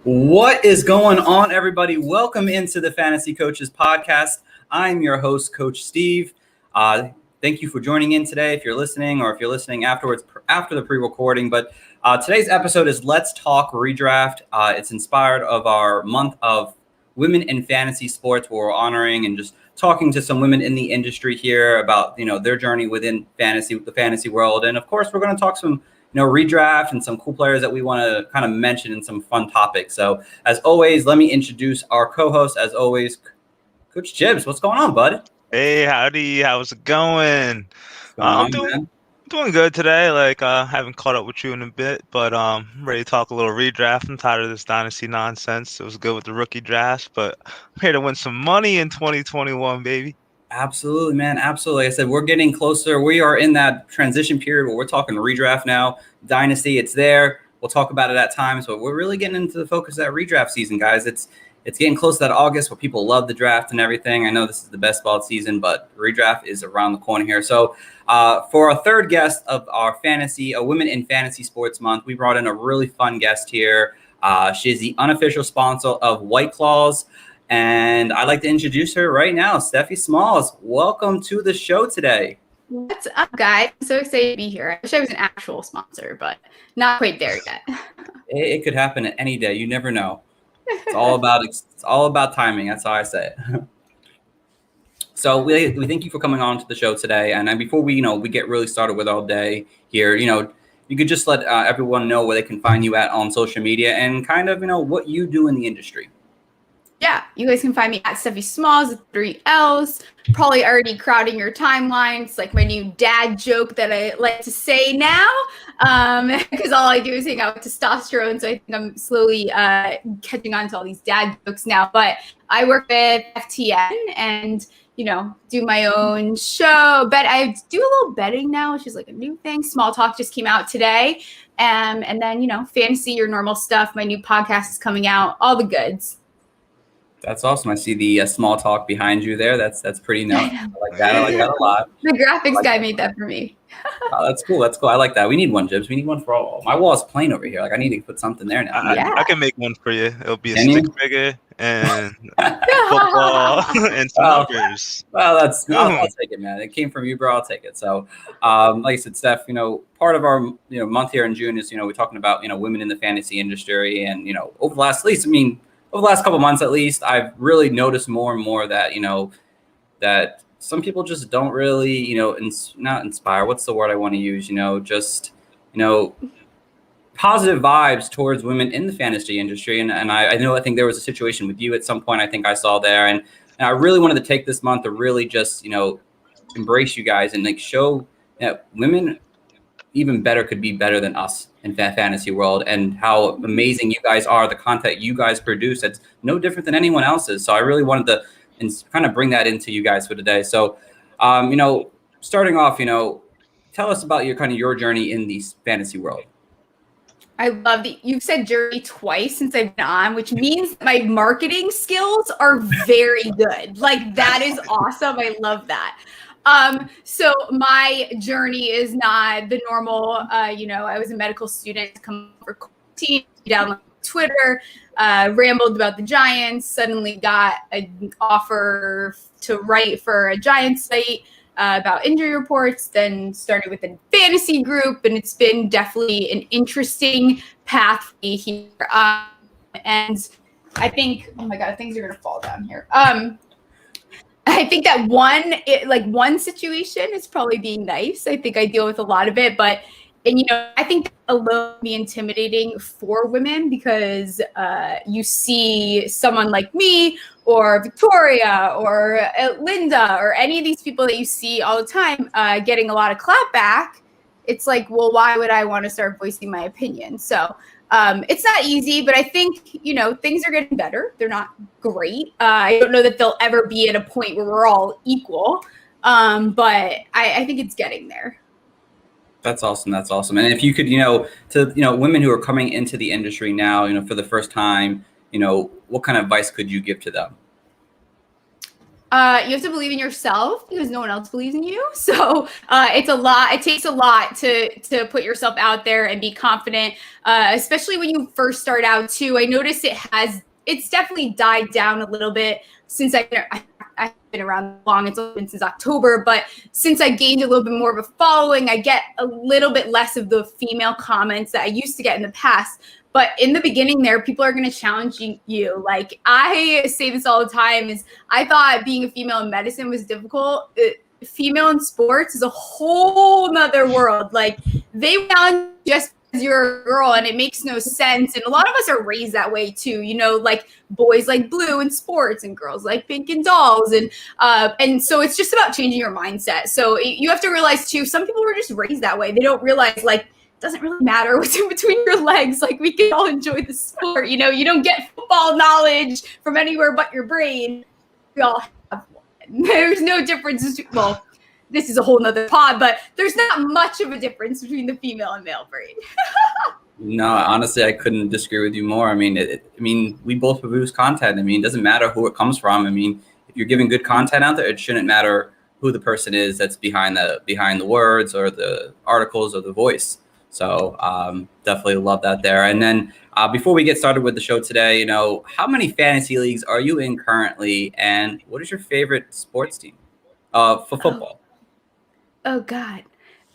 What is going on, everybody? Welcome into the Fantasy Coaches Podcast. I'm your host, Coach Steve. Thank you for joining in today if you're listening or if you're listening afterwards after the pre-recording. But today's episode is Let's Talk Redraft. It's inspired of our month of women in fantasy sports, where we're honoring and just talking to some women in the industry here about, their journey within the fantasy world. And of course, we're going to talk some redraft and some cool players that we want to kind of mention in some fun topics. So as always, let me introduce our co-host, as always, Coach Jibbs. What's going on, bud? Hey, howdy. How's it going? I'm doing good today. Haven't caught up with you in a bit, but I'm ready to talk a little redraft. I'm tired of this dynasty nonsense. It was good with the rookie drafts, but I'm here to win some money in 2021, baby. Absolutely, man. Absolutely. Like I said, we're getting closer. We are in that transition period where we're talking redraft now. Dynasty, it's there. We'll talk about it at times, but we're really getting into the focus of that redraft season, guys. It's getting close to that August where people love the draft and everything. I know this is the best ball season, but redraft is around the corner here. So for our third guest of our Women in Fantasy Sports Month, we brought in a really fun guest here. She is the unofficial sponsor of White Claws. And I'd like to introduce her right now, Stephie Smalls. Welcome to the show today. What's up, guys? I'm so excited to be here. I wish I was an actual sponsor, but not quite there yet. It could happen at any day. You never know. It's all about timing. That's how I say it. So we thank you for coming on to the show today. And before we get really started with our day here, you could just let everyone know where they can find you at on social media and kind of what you do in the industry. Yeah, you guys can find me at Stephie Smalls with 3 L's. Probably already crowding your timeline. It's like my new dad joke that I like to say now, because all I do is hang out with testosterone. So I think I'm slowly catching on to all these dad jokes now. But I work with FTN and do my own show. But I do a little betting now, which is like a new thing. Small Talk just came out today, and then fantasy, your normal stuff. My new podcast is coming out. All the goods. That's awesome. I see the small talk behind you there. That's pretty nice. I like that a lot. The graphics guy made that for me. Oh, that's cool. I like that. We need one, Jibbs. We need one for all. My wall is plain over here. Like, I need to put something there now. I can make one for you. It'll be a stick figure and football and some numbers. Well, I'll take it, man. It came from you, bro. I'll take it. So, like I said, Steph, part of our month here in June is we're talking about women in the fantasy industry, and over the last couple months, at least, I've really noticed more and more that, that some people just don't really, not inspire. What's the word I want to use? Positive vibes towards women in the fantasy industry. And I think there was a situation with you at some point, I think I saw there. And I really wanted to take this month to really just, embrace you guys and show that women even could be better than us in fantasy world, and how amazing you guys are. The content you guys produce, it's no different than anyone else's. So I really wanted to kind of bring that into you guys for today. So, starting off, tell us about your journey in the fantasy world. I love that you've said journey twice since I've been on, which means my marketing skills are very good. Like, that is awesome. I love that. So my journey is not the normal, I was a medical student, come for quarantine, down on Twitter, rambled about the Giants, suddenly got an offer to write for a Giants site about injury reports, then started with a fantasy group, and it's been definitely an interesting path for me here. And I think, oh my God, things are going to fall down here. I think that one situation is probably being nice. I think I deal with a lot of it, but I think alone be intimidating for women because you see someone like me or Victoria or Linda or any of these people that you see all the time getting a lot of clap back. It's like, well, why would I want to start voicing my opinion? So it's not easy, but I think, things are getting better. They're not great. I don't know that they'll ever be at a point where we're all equal. But I think it's getting there. That's awesome. And if you could, to women who are coming into the industry now, for the first time, what kind of advice could you give to them? You have to believe in yourself because no one else believes in you. So it's a lot. It takes a lot to put yourself out there and be confident, especially when you first start out too. I noticed it's definitely died down a little bit since I've been around long. It's been since October, but since I gained a little bit more of a following, I get a little bit less of the female comments that I used to get in the past. But in the beginning there, people are going to challenge you. Like I say this all the time is I thought being a female in medicine was difficult. Female in sports is a whole nother world. Like they challenge just because you're a girl and it makes no sense. And a lot of us are raised that way too. You know, like boys like blue in sports and girls like pink in dolls. And so it's just about changing your mindset. So you have to realize too, some people were just raised that way. They don't realize like, doesn't really matter what's in between your legs. Like we can all enjoy the sport. You know, you don't get football knowledge from anywhere but your brain. We all have one. There's no difference. Well, this is a whole nother pod, but there's not much of a difference between the female and male brain. No, honestly, I couldn't disagree with you more. I mean, we both produce content. I mean, it doesn't matter who it comes from. I mean, if you're giving good content out there, it shouldn't matter who the person is that's behind the words or the articles or the voice. So definitely love that there. And then before we get started with the show today, you know, how many fantasy leagues are you in currently? And what is your favorite sports team for football? Oh God.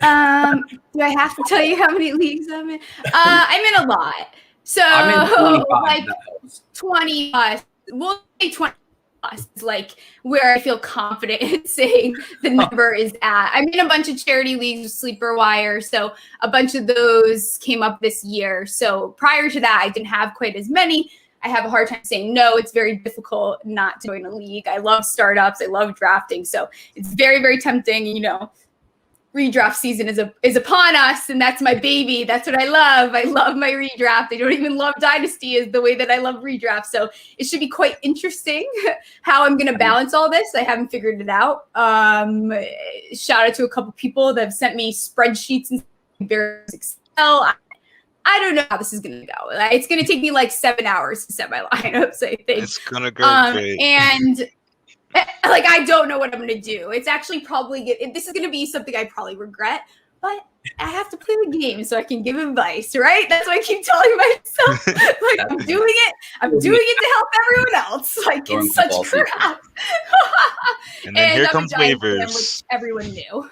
Do I have to tell you how many leagues I'm in? I'm in a lot. So I'm in 25, like 20 plus. We'll say 20 plus is like where I feel confident in saying the number is at. I'm in a bunch of charity leagues with Sleeper Wire. So a bunch of those came up this year. So prior to that, I didn't have quite as many. I have a hard time saying no. It's very difficult not to join a league. I love startups. I love drafting. So it's very, very tempting, you know. Redraft season is upon us, and that's my baby. That's what I love. I love my redraft. I don't even love Dynasty as the way that I love redraft. So it should be quite interesting how I'm going to balance all this. I haven't figured it out. Shout out to a couple people that have sent me spreadsheets and various Excel. I don't know how this is going to go. It's going to take me like 7 hours to set my lineups, I think. It's going to go great. And like, I don't know what I'm going to do. It's actually this is going to be something I probably regret, but I have to play the game so I can give advice, right? That's what I keep telling myself. Like, I'm doing it. I'm doing it to help everyone else. Like, it's such crap. And then here comes waivers. Which everyone knew.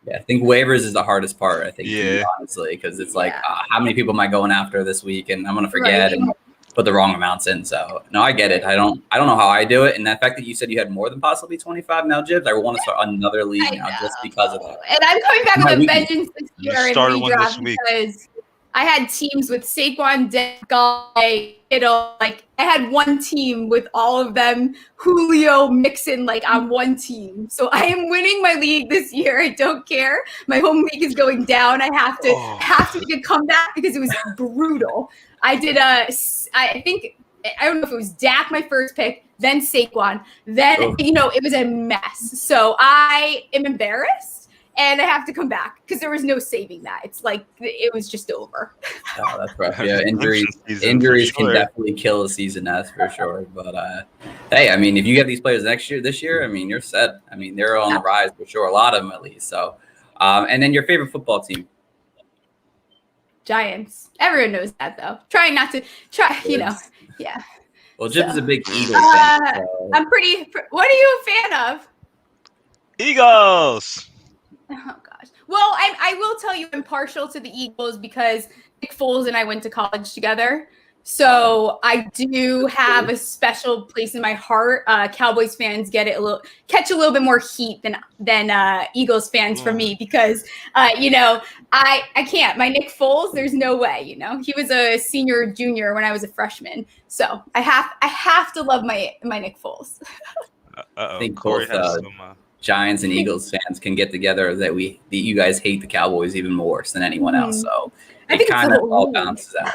Yeah, I think waivers is the hardest part, I think, honestly, because it's like, how many people am I going after this week? And I'm going to forget. And put the wrong amounts in. So no, I get it. I don't know how I do it. And the fact that you said you had more than possibly 25 now, Jibs, I want to start another league now just because of that. And I'm coming back with a vengeance this year in redraft because I had teams with Saquon, Guy, like I had one team with all of them, Julio, Mixon, like on one team. So I am winning my league this year. I don't care. My home league is going down. I have to make a comeback because it was brutal. I did I don't know if it was Dak, my first pick, then Saquon, then, it was a mess. So I am embarrassed and I have to come back because there was no saving that. It's like, it was just over. Oh, that's rough. Yeah, injuries can definitely kill a season, that's for sure. But hey, I mean, if you get these players this year, I mean, you're set. I mean, they're on the rise for sure, a lot of them at least. So, and then your favorite football team? Giants. Everyone knows that, though. Trying not to yeah. Well, Jim is a big Eagles fan. So. What are you a fan of? Eagles. Oh gosh. Well, I will tell you, I'm partial to the Eagles because Nick Foles and I went to college together. So I do have a special place in my heart. Cowboys fans catch a little bit more heat than Eagles fans for me because I can't. My Nick Foles, there's no way. He was a senior, junior when I was a freshman. So I have to love my Nick Foles. I think both Giants and Eagles fans can get together that you guys hate the Cowboys even worse than anyone else. So it kind of all bounces out.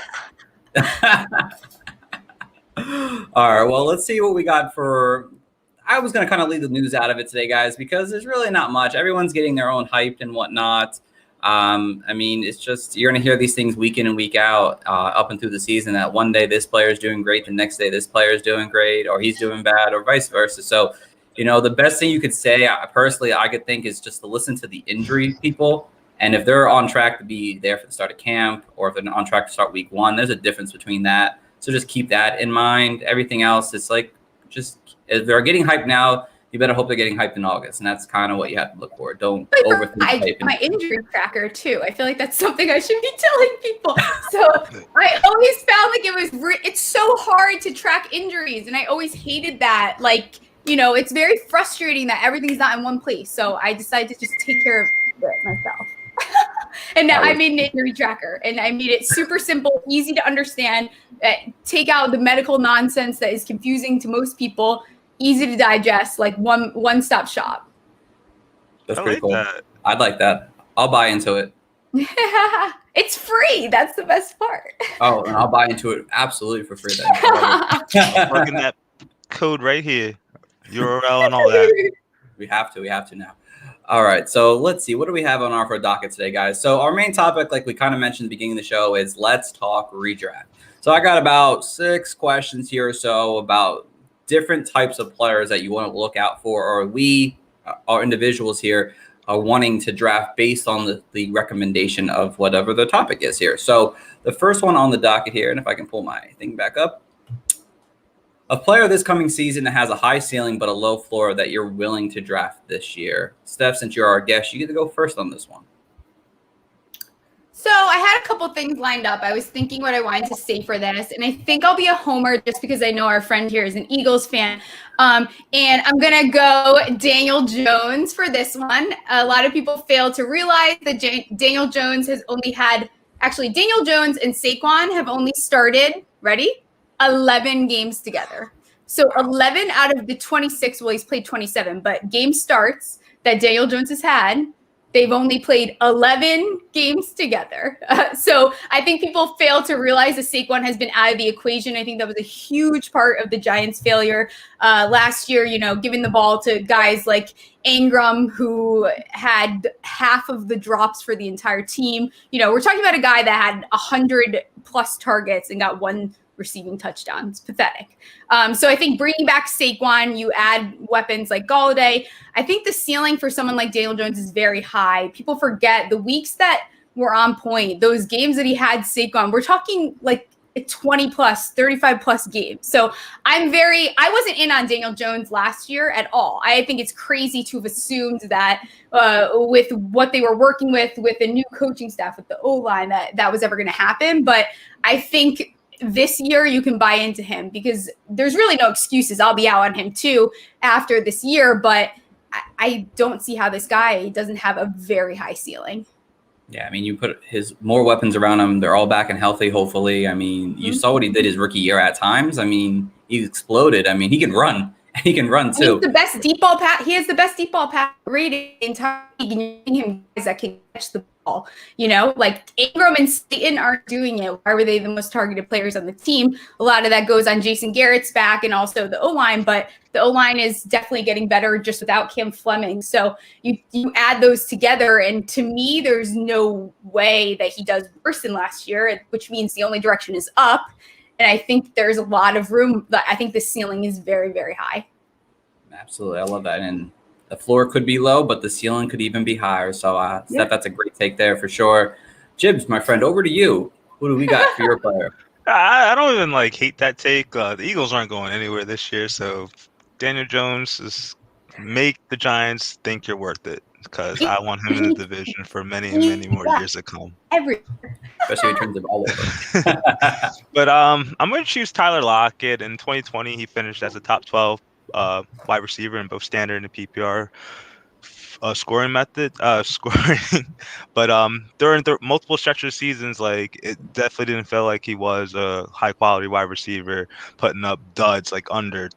All right, well, let's see what we got I was going to kind of leave the news out of it today, guys, because there's really not much. Everyone's getting their own hype and whatnot. I mean, it's just, you're going to hear these things week in and week out up and through the season that one day this player is doing great, the next day this player is doing great, or he's doing bad, or vice versa. So, The best thing you could say, personally, I could think is just to listen to the injury people. And if they're on track to be there for the start of camp, or if they're on track to start week 1, there's a difference between that. So just keep that in mind. Everything else, it's like, just if they're getting hyped now, you better hope they're getting hyped in August. And that's kind of what you have to look for. Don't overthink hype. My injury tracker too. I feel like that's something I should be telling people. So I always found like it's so hard to track injuries. And I always hated that. Like, it's very frustrating that everything's not in one place. So I decided to just take care of it myself. And now I made an injury tracker, and I made it super simple, easy to understand, take out the medical nonsense that is confusing to most people, easy to digest, like one-stop shop. That's pretty cool. I'd like that. I'll buy into it. It's free. That's the best part. Oh, and I'll buy into it absolutely for free then. Working that code right here, URL and all that. We have to now. All right, so let's see. What do we have on our docket today, guys? So our main topic, like we kind of mentioned at the beginning of the show, is let's talk redraft. So I got about 6 questions here or so about different types of players that you want to look out for, or our individuals here are wanting to draft based on the recommendation of whatever the topic is here. So the first one on the docket here, and if I can pull my thing back up, a player this coming season that has a high ceiling but a low floor that you're willing to draft this year. Steph, since you're our guest, you get to go first on this one. So I had a couple things lined up. I was thinking what I wanted to say for this, and I think I'll be a homer just because I know our friend here is an Eagles fan. And I'm going to go Daniel Jones for this one. A lot of people fail to realize that Daniel Jones has only had – actually, Daniel Jones and Saquon have only started – ready? 11 games together. So 11 out of the 26, well, he's played 27, but game starts that Daniel Jones has had, they've only played 11 games together. So I think people fail to realize that Saquon has been out of the equation. I think that was a huge part of the Giants' failure last year, giving the ball to guys like Ingram, who had half of the drops for the entire team. We're talking about a guy that had 100+ targets and got 1 receiving touchdowns. Pathetic. So I think bringing back Saquon, you add weapons like Galladay. I think the ceiling for someone like Daniel Jones is very high. People forget the weeks that were on point, those games that he had Saquon, we're talking like 20+, 35+ games. So I wasn't in on Daniel Jones last year at all. I think it's crazy to have assumed that with what they were working with a new coaching staff, with the O-line, that was ever going to happen. But I think this year you can buy into him because there's really no excuses. I'll be out on him too after this year, but I don't see how this guy doesn't have a very high ceiling. Yeah, I mean, you put more weapons around him. They're all back and healthy, hopefully. I mean, you saw what he did his rookie year at times. I mean, he exploded. I mean, he can run. He can run too. He's the best deep ball pass. He has the best deep ball pass rating in entire league. And you're getting him guys that can catch the ball. Like Ingram and Slayton aren't doing it. Why were they the most targeted players on the team? A lot of that goes on Jason Garrett's back and also the O-line. But the O-line is definitely getting better just without Cam Fleming. So you add those together, and to me, there's no way that he does worse than last year, which means the only direction is up. And I think there's a lot of room. I think the ceiling is very, very high. Absolutely. I love that. And the floor could be low, but the ceiling could even be higher. So Steph, that's a great take there for sure. Jibs, my friend, over to you. Who do we got for your player? I don't even hate that take. The Eagles aren't going anywhere this year. So Daniel Jones is make the Giants think you're worth it, because I want him in the division for many and many more years to come. Especially in terms of all over. But I'm going to choose Tyler Lockett. In 2020, he finished as a top 12 wide receiver in both standard and PPR scoring method. But during multiple stretches of seasons, it definitely didn't feel like he was a high quality wide receiver, putting up duds under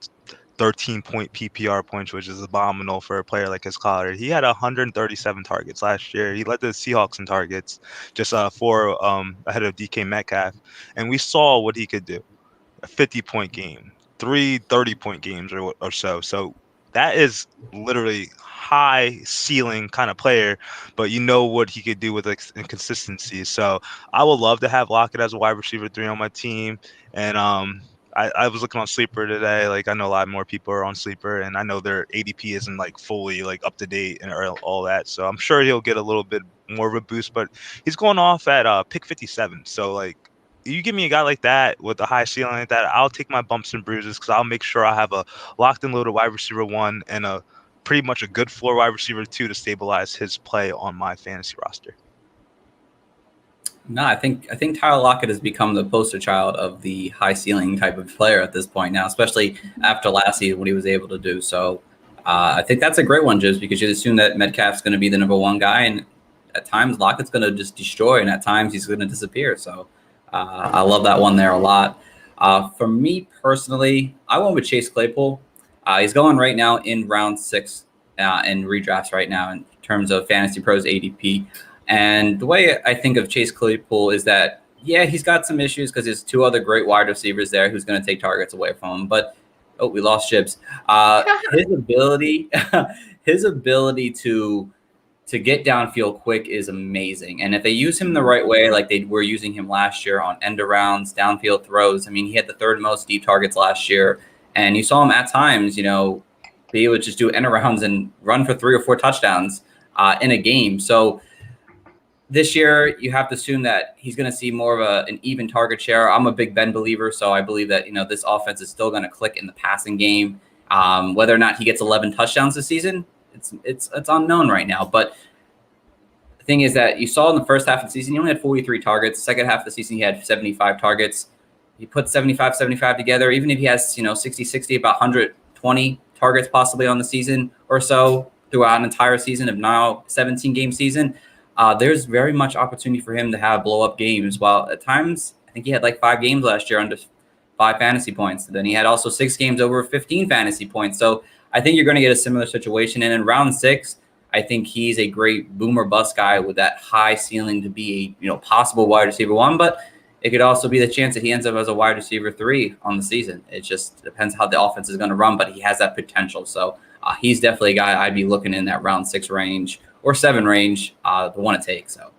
13-point PPR points, which is abominable for a player like his caliber. He had 137 targets last year. He led the Seahawks in targets, just 4 ahead of DK Metcalf. And we saw what he could do. A 50-point game, 3 30-point games or so. So that is literally high ceiling kind of player, but you know what he could do with inconsistency. So I would love to have Lockett as a wide receiver 3 on my team. And I was looking on Sleeper today. Like I know a lot more people are on Sleeper, and I know their ADP isn't like fully like up to date and all that. So I'm sure he'll get a little bit more of a boost. But he's going off at pick 57. So like you give me a guy like that with a high ceiling like that, I'll take my bumps and bruises because I'll make sure I have a locked and loaded wide receiver 1 and a pretty much a good floor wide receiver 2 to stabilize his play on my fantasy roster. No, I think Tyler Lockett has become the poster child of the high ceiling type of player at this point now, especially after last season what he was able to do. So I think that's a great one, just because you assume that Metcalf's going to be the number 1 guy, and at times Lockett's going to just destroy, and at times he's going to disappear. So I love that one there a lot. For me personally, I went with Chase Claypool. He's going right now in round 6 in redrafts right now in terms of Fantasy Pros ADP. And the way I think of Chase Claypool is that, yeah, he's got some issues because there's 2 other great wide receivers there who's going to take targets away from him. But, we lost Shibs. His ability to get downfield quick is amazing. And if they use him the right way, like they were using him last year on end arounds, downfield throws, I mean, he had the 3rd most deep targets last year. And you saw him at times, be able to just do end arounds and run for 3 or 4 touchdowns in a game. So this year, you have to assume that he's going to see more of an even target share. I'm a Big Ben believer, so I believe that this offense is still going to click in the passing game. Whether or not he gets 11 touchdowns this season, it's unknown right now. But the thing is that you saw in the first half of the season, he only had 43 targets. Second half of the season, he had 75 targets. You put 75 together, even if he has 60, about 120 targets possibly on the season or so throughout an entire season of now 17-game season. There's very much opportunity for him to have blow-up games. While at times, I think he had like 5 games last year under 5 fantasy points. And then he had also 6 games over 15 fantasy points. So I think you're going to get a similar situation. And in round 6, I think he's a great boomer bust guy with that high ceiling to be a possible wide receiver 1. But it could also be the chance that he ends up as a wide receiver 3 on the season. It just depends how the offense is going to run, but he has that potential. So he's definitely a guy I'd be looking in that round 6 range or 7 range, the one to take. So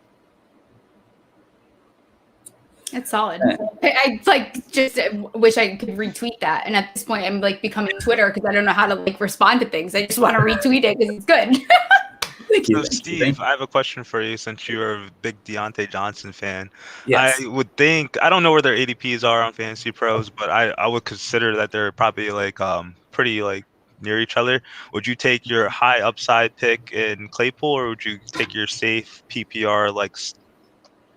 it's solid. I just wish I could retweet that. And at this point, I'm becoming Twitter because I don't know how to respond to things. I just want to retweet it because it's good. Thank you. So Steve, I have a question for you since you're a big Deontay Johnson fan. Yes. I would think, I don't know where their ADPs are on Fantasy Pros, but I would consider that they're probably pretty near each other. Would you take your high upside pick in Claypool, or would you take your safe PPR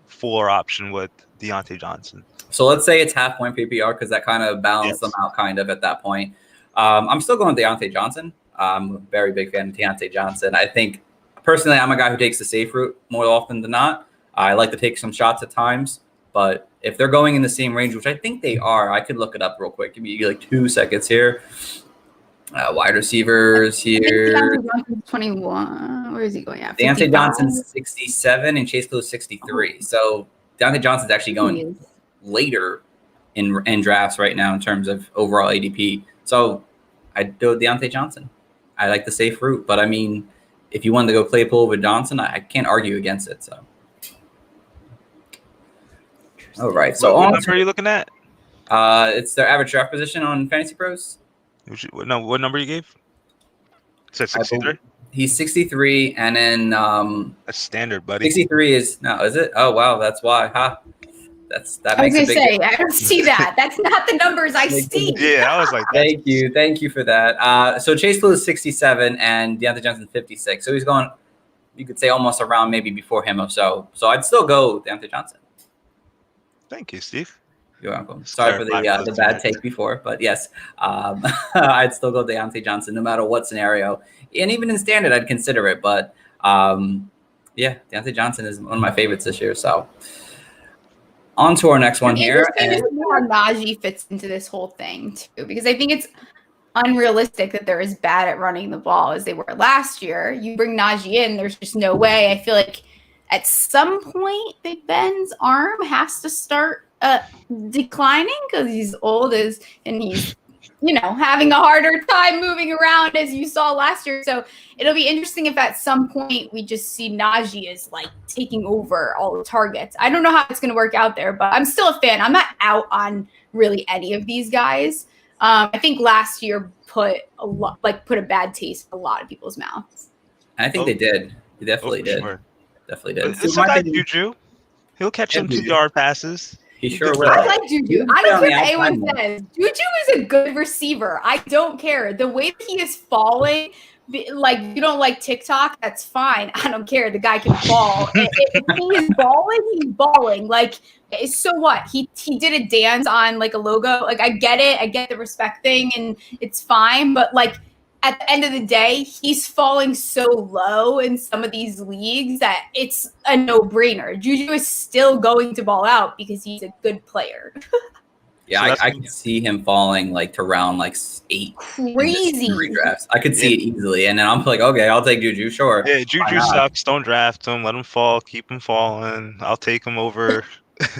floor option with Deontay Johnson? So let's say it's half point PPR because that kind of balanced them out kind of at that point. I'm still going with Deontay Johnson. I'm a very big fan of Deontay Johnson. I think personally, I'm a guy who takes the safe route more often than not. I like to take some shots at times, but if they're going in the same range, which I think they are, I could look it up real quick. Give me 2 seconds here. Wide receivers here. Deontay Johnson's 21. Where is he going at? Deontay Johnson's 67 and Chase Claypool's 63. So Deontay Johnson's actually going later in drafts right now in terms of overall ADP. So I'd go Deontay Johnson. I like the safe route, but I mean, if you wanted to go Claypool with Johnson, I can't argue against it. So, all right. So what number are you looking at? It's their average draft position on Fantasy Pros. What number you gave? It said 63? He's 63, and then that's standard, buddy. 63 is it? Oh wow, that's why. That I was makes gonna say, I don't see that. That's not the numbers I see. Yeah, I was like, thank you for that. So Chase Claypool is 67, and Deontay Johnson 56. So he's going, you could say, almost around maybe before him or so. So I'd still go Deontay Johnson. Thank you, Steve. You're welcome. Sorry for the bad take before, but yes, I'd still go Deontay Johnson no matter what scenario. And even in standard, I'd consider it. But Deontay Johnson is one of my favorites this year. So on to our next one here. And how Najee fits into this whole thing too, because I think it's unrealistic that they're as bad at running the ball as they were last year. You bring Najee in, there's just no way. I feel like at some point, Big Ben's arm has to start declining because he's old and he's having a harder time moving around as you saw last year. So it'll be interesting if at some point we just see Najee as taking over all the targets. I don't know how it's going to work out there, but I'm still a fan. I'm not out on really any of these guys. I think last year put a bad taste in a lot of people's mouths. I think they did. They definitely did. Sure. Definitely did. It's a guy Juju. He'll catch some 2-yard passes. He sure will. I like Juju. I don't care what anyone says. Juju is a good receiver. I don't care. The way that he is falling, like, you don't like TikTok, that's fine. I don't care. The guy can ball. If he is balling, he's balling. Like, so what? He did a dance on like a logo. Like, I get it. I get the respect thing, and it's fine. But like, at the end of the day, he's falling so low in some of these leagues that it's a no-brainer. Juju is still going to ball out because he's a good player. Yeah, I can see him falling like to round like 8. Crazy redrafts. I could see it easily, and then I'm like, okay, I'll take Juju. Sure. Yeah, Juju sucks. Don't draft him. Let him fall. Keep him falling. I'll take him over.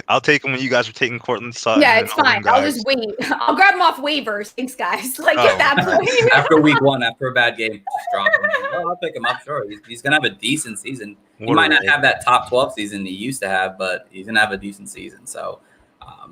I'll take him when you guys are taking Cortland Sutton. Yeah, it's fine. I'll just wait. I'll grab him off waivers. Thanks, guys. Like at that point. After week 1, after a bad game, just drop him. Well, I'll pick him up. Sure, he's gonna have a decent season. He might not have that top 12 season he used to have, but he's gonna have a decent season. So,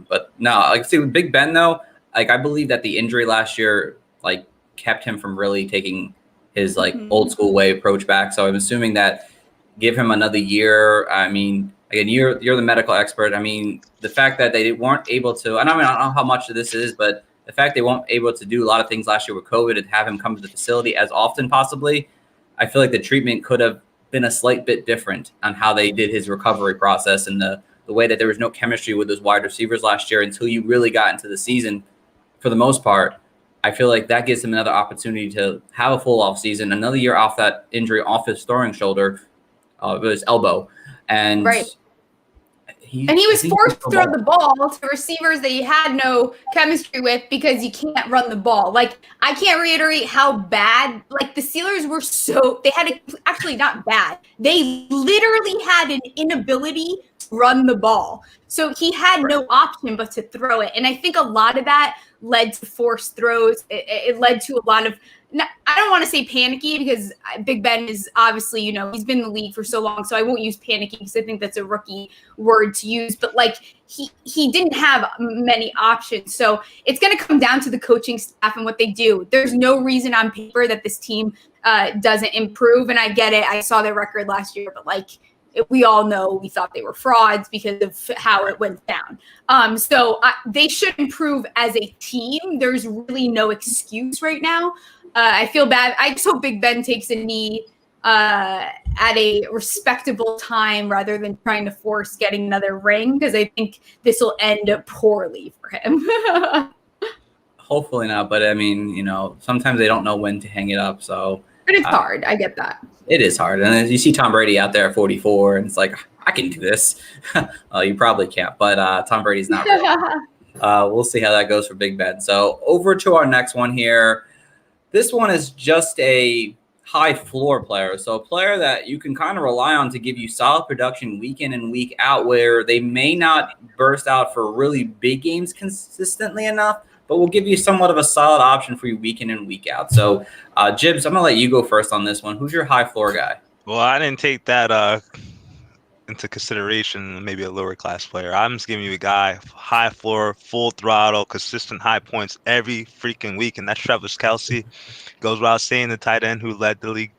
but no, like see with Big Ben though, like I believe that the injury last year like kept him from really taking his like old school way approach back. So I'm assuming that give him another year. I mean. Again, you're the medical expert. I mean, the fact that they weren't able to, and I don't know how much of this is, but the fact they weren't able to do a lot of things last year with COVID and have him come to the facility as often possibly, I feel like the treatment could have been a slight bit different on how they did his recovery process and the way that there was no chemistry with those wide receivers last year until you really got into the season for the most part. I feel like that gives him another opportunity to have a full off season, another year off that injury off his throwing shoulder, his elbow. And he was forced to throw the ball to receivers that he had no chemistry with because you can't run the ball. Like, I can't reiterate how bad, like the Steelers were actually not bad. They literally had an inability to run the ball. So he had no option but to throw it. And I think a lot of that led to forced throws. It led to a lot of, I don't want to say panicky because Big Ben is obviously, he's been in the league for so long. So I won't use panicky because I think that's a rookie word to use. But like he didn't have many options. So it's going to come down to the coaching staff and what they do. There's no reason on paper that this team doesn't improve. And I get it. I saw their record last year, but like, we all know we thought they were frauds because of how it went down. So they should improve as a team. There's really no excuse right now. I feel bad. I just hope Big Ben takes a knee at a respectable time rather than trying to force getting another ring because I think this will end up poorly for him. Hopefully not. But I mean, sometimes they don't know when to hang it up. So. But it's hard. I get that. It is hard. And then you see Tom Brady out there at 44, and it's like, I can do this. You probably can't, but Tom Brady's not really. We'll see how that goes for Big Ben. So over to our next one here. This one is just a high floor player. So a player that you can kind of rely on to give you solid production week in and week out, where they may not burst out for really big games consistently enough, but we'll give you somewhat of a solid option for you week in and week out. So, Jibs, I'm going to let you go first on this one. Who's your high floor guy? Well, I didn't take that into consideration, maybe a lower class player. I'm just giving you a guy, high floor, full throttle, consistent high points every freaking week, and that's Travis Kelce. Goes without saying, the tight end who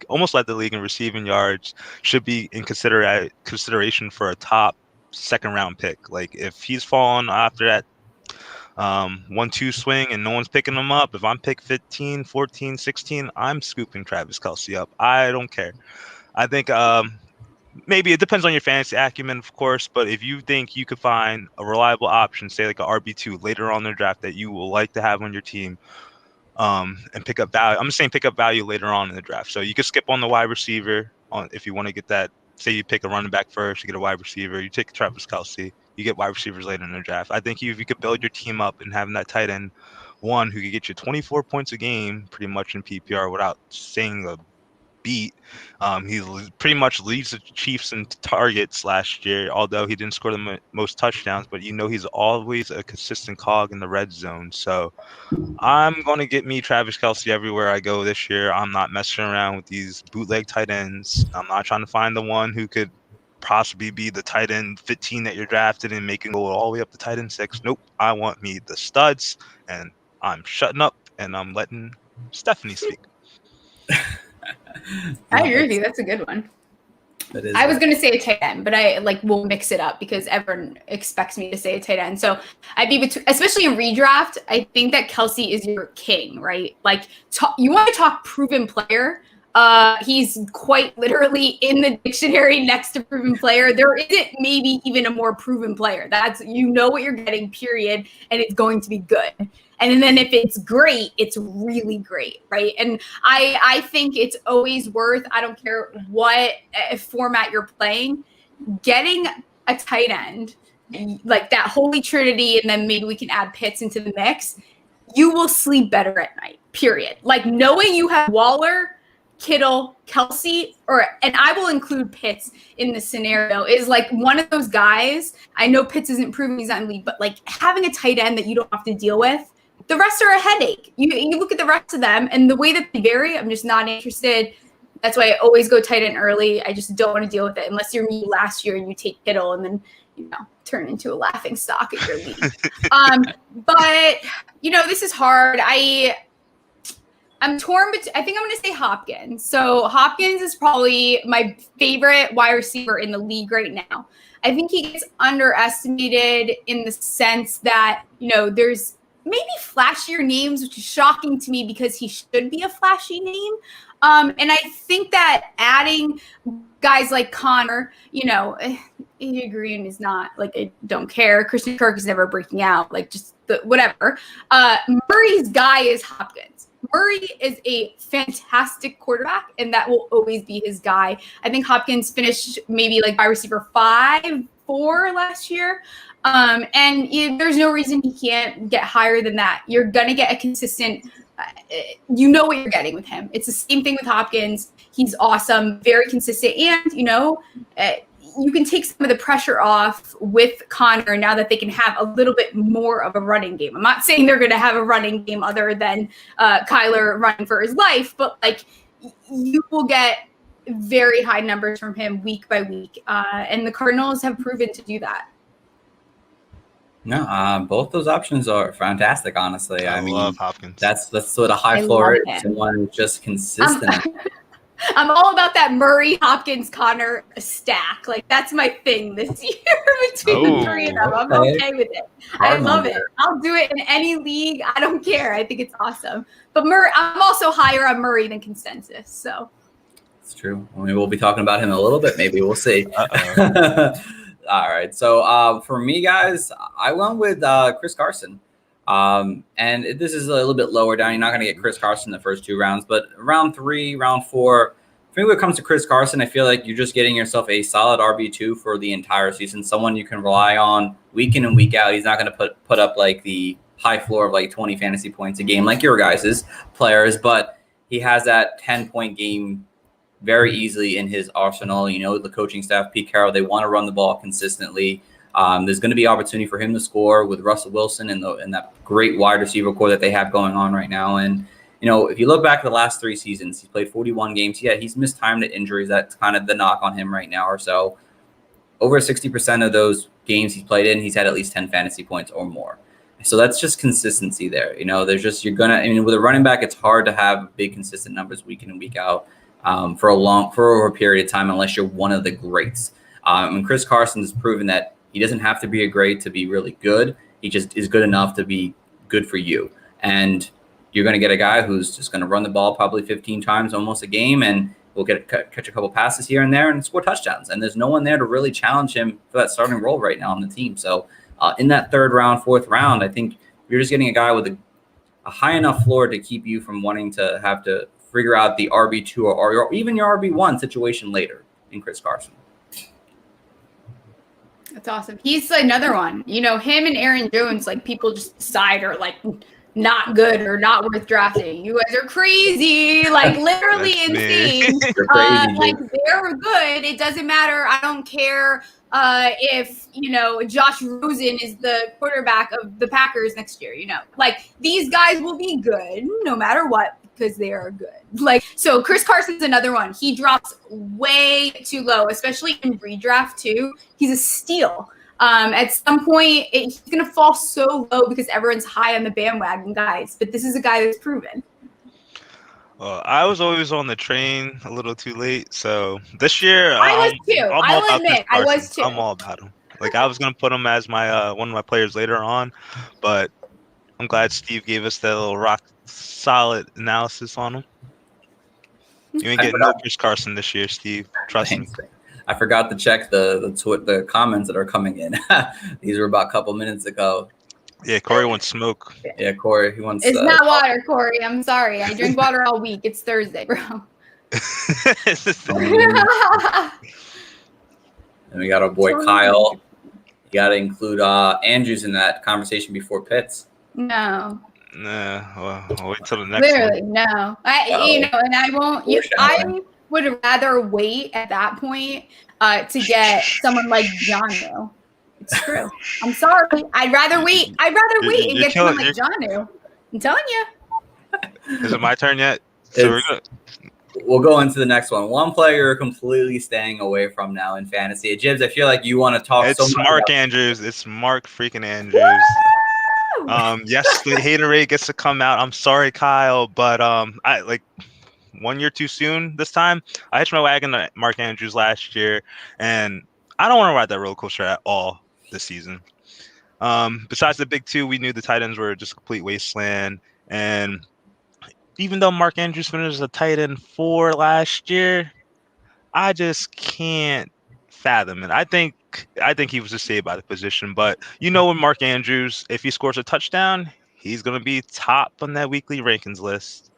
almost led the league in receiving yards, should be in consideration for a top second-round pick. Like, if he's fallen after that 1-2 swing and no one's picking him up, if I'm pick 15, 14, 16, I'm scooping Travis Kelce up. I don't care. I think maybe it depends on your fantasy acumen, of course, but if you think you could find a reliable option, say like a RB2 later on in the draft that you will like to have on your team, and pick up value. I'm just saying pick up value later on in the draft. So you could skip on the wide receiver if you want to get that. Say you pick a running back first, you get a wide receiver, you take Travis Kelce, you get wide receivers later in the draft. I think if you could build your team up and having that tight end one who could get you 24 points a game pretty much in PPR without saying a beat. He pretty much leads the Chiefs in targets last year, although he didn't score the most touchdowns, but he's always a consistent cog in the red zone. So I'm going to get me Travis Kelce everywhere I go this year. I'm not messing around with these bootleg tight ends. I'm not trying to find the one who could possibly be the tight end 15 that you're drafted and making go all the way up to tight end 6. Nope. I want me the studs, and I'm shutting up and I'm letting Stephanie speak. I agree with you. That's a good one. I was going to say a tight end, but I will mix it up because everyone expects me to say a tight end. So I'd be especially in redraft. I think that Kelsey is your king, right? Like you want to talk proven player. He's quite literally in the dictionary next to proven player. There isn't maybe even a more proven player. That's, you know what you're getting, period. And it's going to be good. And then if it's great, it's really great, right? And I think it's always worth, I don't care what format you're playing, getting a tight end, like that holy trinity, and then maybe we can add Pitts into the mix. You will sleep better at night, period. Like knowing you have Waller, Kittle, Kelsey, and I will include Pitts in this scenario, is like one of those guys. I know Pitts isn't proving he's not in the league, but like having a tight end that you don't have to deal with. The rest are a headache. You look at the rest of them, and the way that they vary, I'm just not interested. That's why I always go tight end early. I just don't want to deal with it unless you're me last year and you take Kittle and then turn into a laughing stock at your league. But this is hard. I'm torn, but I think I'm going to say Hopkins. So Hopkins is probably my favorite wide receiver in the league right now. I think he gets underestimated in the sense that, there's maybe flashier names, which is shocking to me because he should be a flashy name. And I think that adding guys like Connor, AJ Green is not like, I don't care. Christian Kirk is never breaking out, like just whatever. Murray's guy is Hopkins. Murray is a fantastic quarterback, and that will always be his guy. I think Hopkins finished maybe like wide receiver 5-4 last year. And there's no reason he can't get higher than that. You're going to get a consistent, you know what you're getting with him. It's the same thing with Hopkins. He's awesome, very consistent. And, you can take some of the pressure off with Connor now that they can have a little bit more of a running game. I'm not saying they're going to have a running game other than Kyler running for his life, but like you will get very high numbers from him week by week. And the Cardinals have proven to do that. No, both those options are fantastic, honestly. I mean, love Hopkins. That's sort of high floor, someone who's just consistent. I'm all about that Murray, Hopkins, Connor stack. Like, that's my thing this year between the three of them. I'm okay with it. I love it. I'll do it in any league. I don't care. I think it's awesome. But Murray, I'm also higher on Murray than consensus. So it's true. I mean, we'll be talking about him in a little bit. Maybe we'll see. All right. So for me, guys, I went with Chris Carson. And this is a little bit lower down. You're not going to get Chris Carson in the first 2 rounds, but round 3, round 4, for me, when it comes to Chris Carson, I feel like you're just getting yourself a solid RB2 for the entire season, someone you can rely on week in and week out. He's not going to put up like the high floor of like 20 fantasy points a game like your guys' players, but he has that 10-point game very easily in his arsenal. The coaching staff, Pete Carroll, they want to run the ball consistently. There's going to be opportunity for him to score with Russell Wilson and that great wide receiver core that they have going on right now. And, if you look back at the last 3 seasons, he's played 41 games. Yeah, he's missed time to injuries. That's kind of the knock on him right now or so. Over 60% of those games he's played in, he's had at least 10 fantasy points or more. So that's just consistency there. There's just, with a running back, it's hard to have big consistent numbers week in and week out for over a period of time, unless you're one of the greats. And Chris Carson has proven that he doesn't have to be a great to be really good. He just is good enough to be good for you. And you're going to get a guy who's just going to run the ball probably 15 times almost a game, and will catch a couple passes here and there and score touchdowns. And there's no one there to really challenge him for that starting role right now on the team. So in that 3rd round, 4th round, I think you're just getting a guy with a high enough floor to keep you from wanting to have to figure out the RB2 or even your RB1 situation later in Chris Carson. That's awesome. He's another one. Him and Aaron Jones, like people just decide are like not good or not worth drafting. You guys are crazy, like literally insane. Like they're good. It doesn't matter. I don't care if Josh Rosen is the quarterback of the Packers next year. Like these guys will be good no matter what. because they are good. Like, so Chris Carson's another one. He drops way too low, especially in redraft too. He's a steal. At some point, he's going to fall so low because everyone's high on the bandwagon, guys. But this is a guy that's proven. Well, I was always on the train a little too late, so this year I was too. I will admit, I was too. I'm all about him. Like, I was gonna put him as my one of my players later on, but I'm glad Steve gave us that little rock solid analysis on him. You ain't getting no Chris Carson this year, Steve. Trust me. I forgot to check the comments that are coming in. These were about a couple minutes ago. Yeah, Corey wants smoke. Yeah, Corey, he wants. It's not water, Corey. I'm sorry. I drink water all week. It's Thursday, bro. And we got our boy Kyle. You got to include Andrews in that conversation before Pitts. No. Nah, well, I'll wait till the next Literally, one. no. And I won't. I would rather wait at that point to get someone like Janu. It's true. I'm sorry. I'd rather wait. And get someone like Janu. I'm telling you. Is it my turn yet? So we're good. We'll go into the next one. One player you're completely staying away from now in fantasy. Jibs, I feel like you want to talk. It's Mark Andrews. It's Mark freaking Andrews. Yes, the hater rate gets to come out. I'm sorry, Kyle, but I like 1 year too soon this time. I hitched my wagon to Mark Andrews last year, and I don't want to ride that roller coaster at all this season. Besides the big two, we knew the tight ends were just a complete wasteland, and even though Mark Andrews finished as a tight end 4 last year, I just can't fathom it. I think he was just saved by the position, but when Mark Andrews, if he scores a touchdown, he's gonna be top on that weekly rankings list.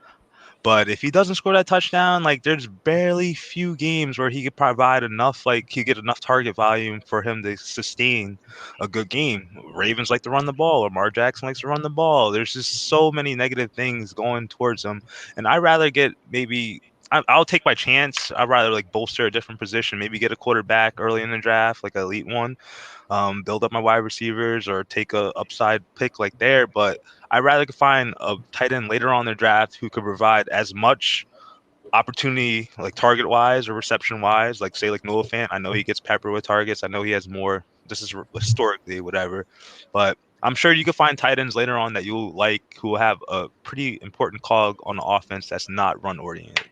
But if he doesn't score that touchdown, like there's barely few games where he could provide enough, like he get enough target volume for him to sustain a good game. Ravens like to run the ball, or Lamar Jackson likes to run the ball. There's just so many negative things going towards him, and I'd rather get I'll take my chance. I'd rather like bolster a different position, maybe get a quarterback early in the draft, like an elite one, build up my wide receivers, or take a upside pick like there. But I'd rather find a tight end later on in the draft who could provide as much opportunity, like target wise or reception wise, like say like Noah Fant. I know he gets peppered with targets. I know he has more. This is historically whatever, but I'm sure you can find tight ends later on that you'll like, who will have a pretty important cog on the offense that's not run oriented.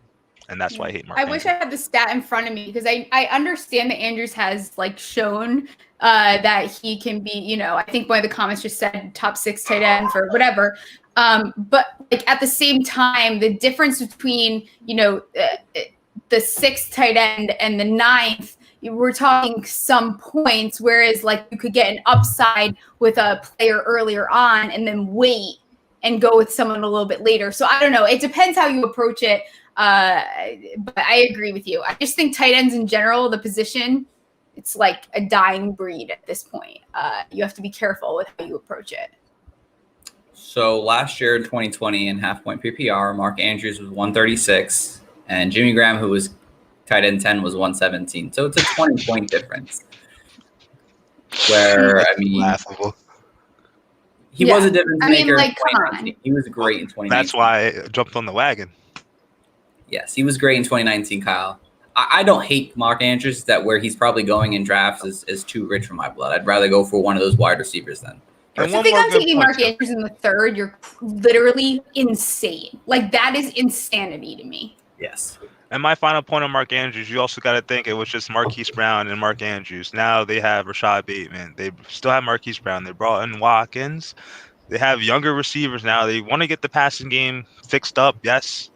And that's why I hate Mark Andrews. Wish I had the stat in front of me, because I understand that Andrews has like shown that he can be, I think one of the comments just said top 6 tight end for whatever. But like at the same time, the difference between, the 6th tight end and the 9th, we're talking some points, whereas like you could get an upside with a player earlier on and then wait and go with someone a little bit later. So I don't know. It depends how you approach it. But I agree with you. I just think tight ends in general, the position, it's like a dying breed at this point. You have to be careful with how you approach it. So last year in 2020 in half point PPR, Mark Andrews was 136, and Jimmy Graham, who was tight end 10, was 117. So it's a 20-point difference. Where laughable. He was a difference maker. Like, come on. He was great in 2019. That's why I jumped on the wagon. Yes, he was great in 2019, Kyle. I don't hate Mark Andrews. That where he's probably going in drafts is too rich for my blood. I'd rather go for one of those wide receivers then. If you think I'm taking Mark Andrews in the 3rd, you're literally insane. Like, that is insanity to me. Yes. And my final point on Mark Andrews, you also got to think it was just Marquise Brown and Mark Andrews. Now they have Rashad Bateman. They still have Marquise Brown. They brought in Watkins. They have younger receivers now. They want to get the passing game fixed up. Yes.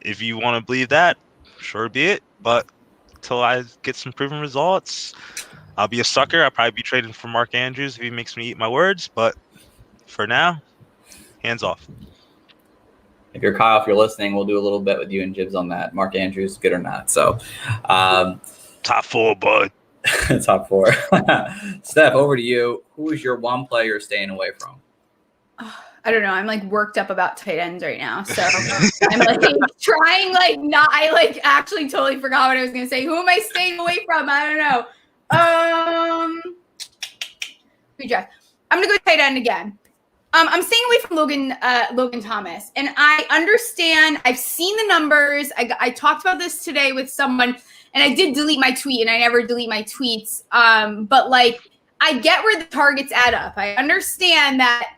If you want to believe that, sure be it. But until I get some proven results, I'll be a sucker. I'll probably be trading for Mark Andrews if he makes me eat my words. But for now, hands off. If you're Kyle, if you're listening, we'll do a little bit with you and Jibs on that. Mark Andrews, good or not. So, top 4, bud. Top 4. Steph, over to you. Who is your one player you're staying away from? I don't know. I'm like worked up about tight ends right now. So I'm like trying I actually totally forgot what I was going to say. Who am I staying away from? I don't know. Redraft. I'm going to go tight end again. I'm staying away from Logan Thomas, and I understand. I've seen the numbers. I talked about this today with someone, and I did delete my tweet, and I never delete my tweets. But like, I get where the targets add up. I understand that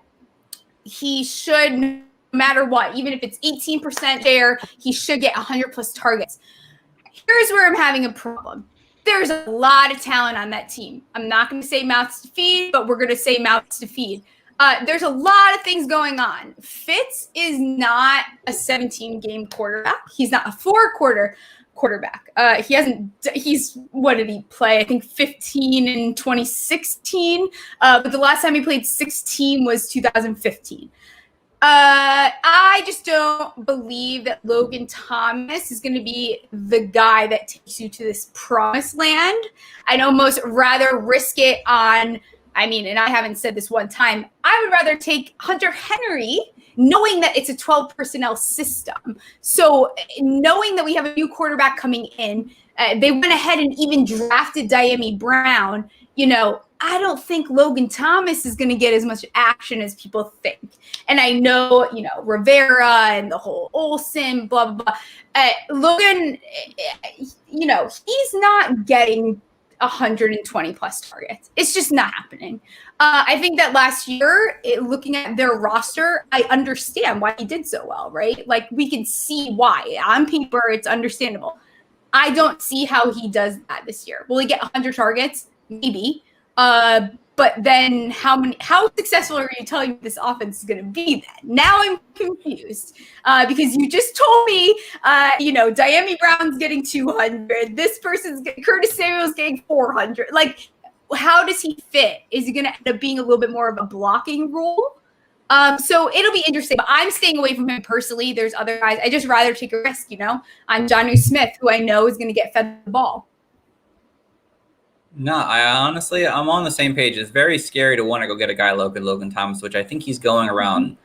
he should, no matter what, even if it's 18% share, he should get 100 plus targets. Here's where I'm having a problem. There's a lot of talent on that team. I'm not going to say mouths to feed, but we're going to say mouths to feed. There's a lot of things going on. Fitz is not a 17-game quarterback. He's not a 4-quarter quarterback. What did he play? I think 15 in 2016. But the last time he played 16 was 2015. I just don't believe that Logan Thomas is going to be the guy that takes you to this promised land. I'd almost rather risk it on, and I haven't said this one time, I would rather take Hunter Henry, knowing that it's a 12 personnel system. So knowing that we have a new quarterback coming in, they went ahead and even drafted Diami Brown. I don't think Logan Thomas is going to get as much action as people think. And I know, Rivera and the whole Olsen, blah, blah, blah. Logan, he's not getting 120 plus targets. It's just not happening. I think that last year, looking at their roster, I understand why he did so well, right? Like, we can see why. On paper, it's understandable. I don't see how he does that this year. Will he get 100 targets? Maybe. But then how successful are you telling me this offense is going to be then? Now I'm confused, because you just told me, Diami Brown's getting 200. Curtis Samuel's getting 400. Like, how does he fit? Is he going to end up being a little bit more of a blocking role? So it'll be interesting, but I'm staying away from him personally. There's other guys. I just rather take a risk, on Jonnu Smith, who I know is going to get fed the ball. No, I'm on the same page. It's very scary to want to go get a guy like Logan Thomas, which I think he's going around,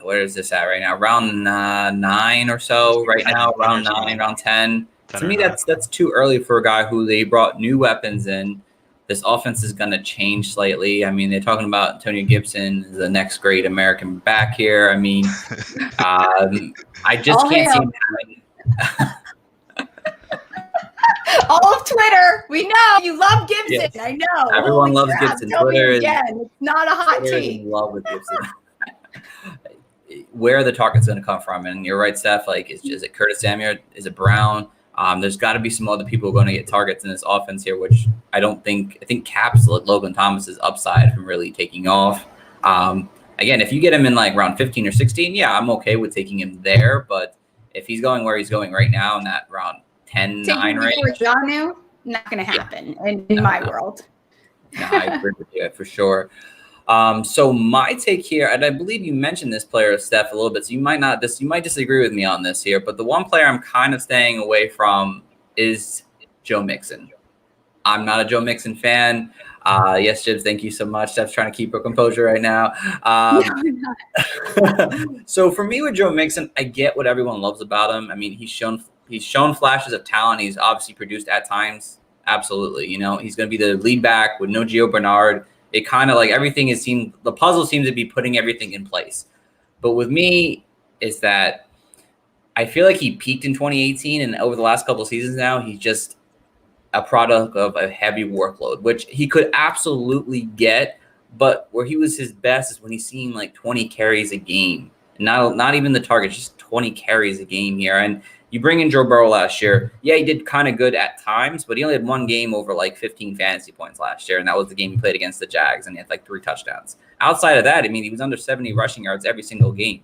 where is this at right now? Round 9 or so right now, round 9, round 10. To me, that's too early for a guy who they brought new weapons in. This offense is going to change slightly. They're talking about Antonio Gibson, the next great American back here. I just can't see him having all of Twitter, we know you love Gibson. Yes. I know everyone loves Gibson. Twitter is it's not a hot take. In love with Gibson. Where are the targets going to come from? And you're right, Steph. Like, is it Curtis Samuel? Is it Brown? There's got to be some other people who are going to get targets in this offense here, which I think caps Logan Thomas's upside from really taking off. Again, if you get him in like round 15 or 16, yeah, I'm okay with taking him there. But if he's going where he's going right now in that round 10, 9 range. Jonnu, not going to happen in my world. No, I agree with you for sure. So my take here, and I believe you mentioned this player, Steph, a little bit. So you might disagree with me on this here, but the one player I'm kind of staying away from is Joe Mixon. I'm not a Joe Mixon fan. Yes, Jibs, thank you so much. Steph's trying to keep her composure right now. So for me with Joe Mixon, I get what everyone loves about him. He's shown flashes of talent. He's obviously produced at times. Absolutely. He's going to be the lead back with no Gio Bernard. It kind of like the puzzle seems to be putting everything in place. But with me is that I feel like he peaked in 2018, and over the last couple of seasons now, he's just a product of a heavy workload, which he could absolutely get. But where he was his best is when he's seeing like 20 carries a game. And not even the targets, just 20 carries a game here. And you bring in Joe Burrow last year. Yeah, he did kind of good at times, but he only had one game over like 15 fantasy points last year, and that was the game he played against the Jags, and he had like 3 touchdowns. Outside of that, he was under 70 rushing yards every single game.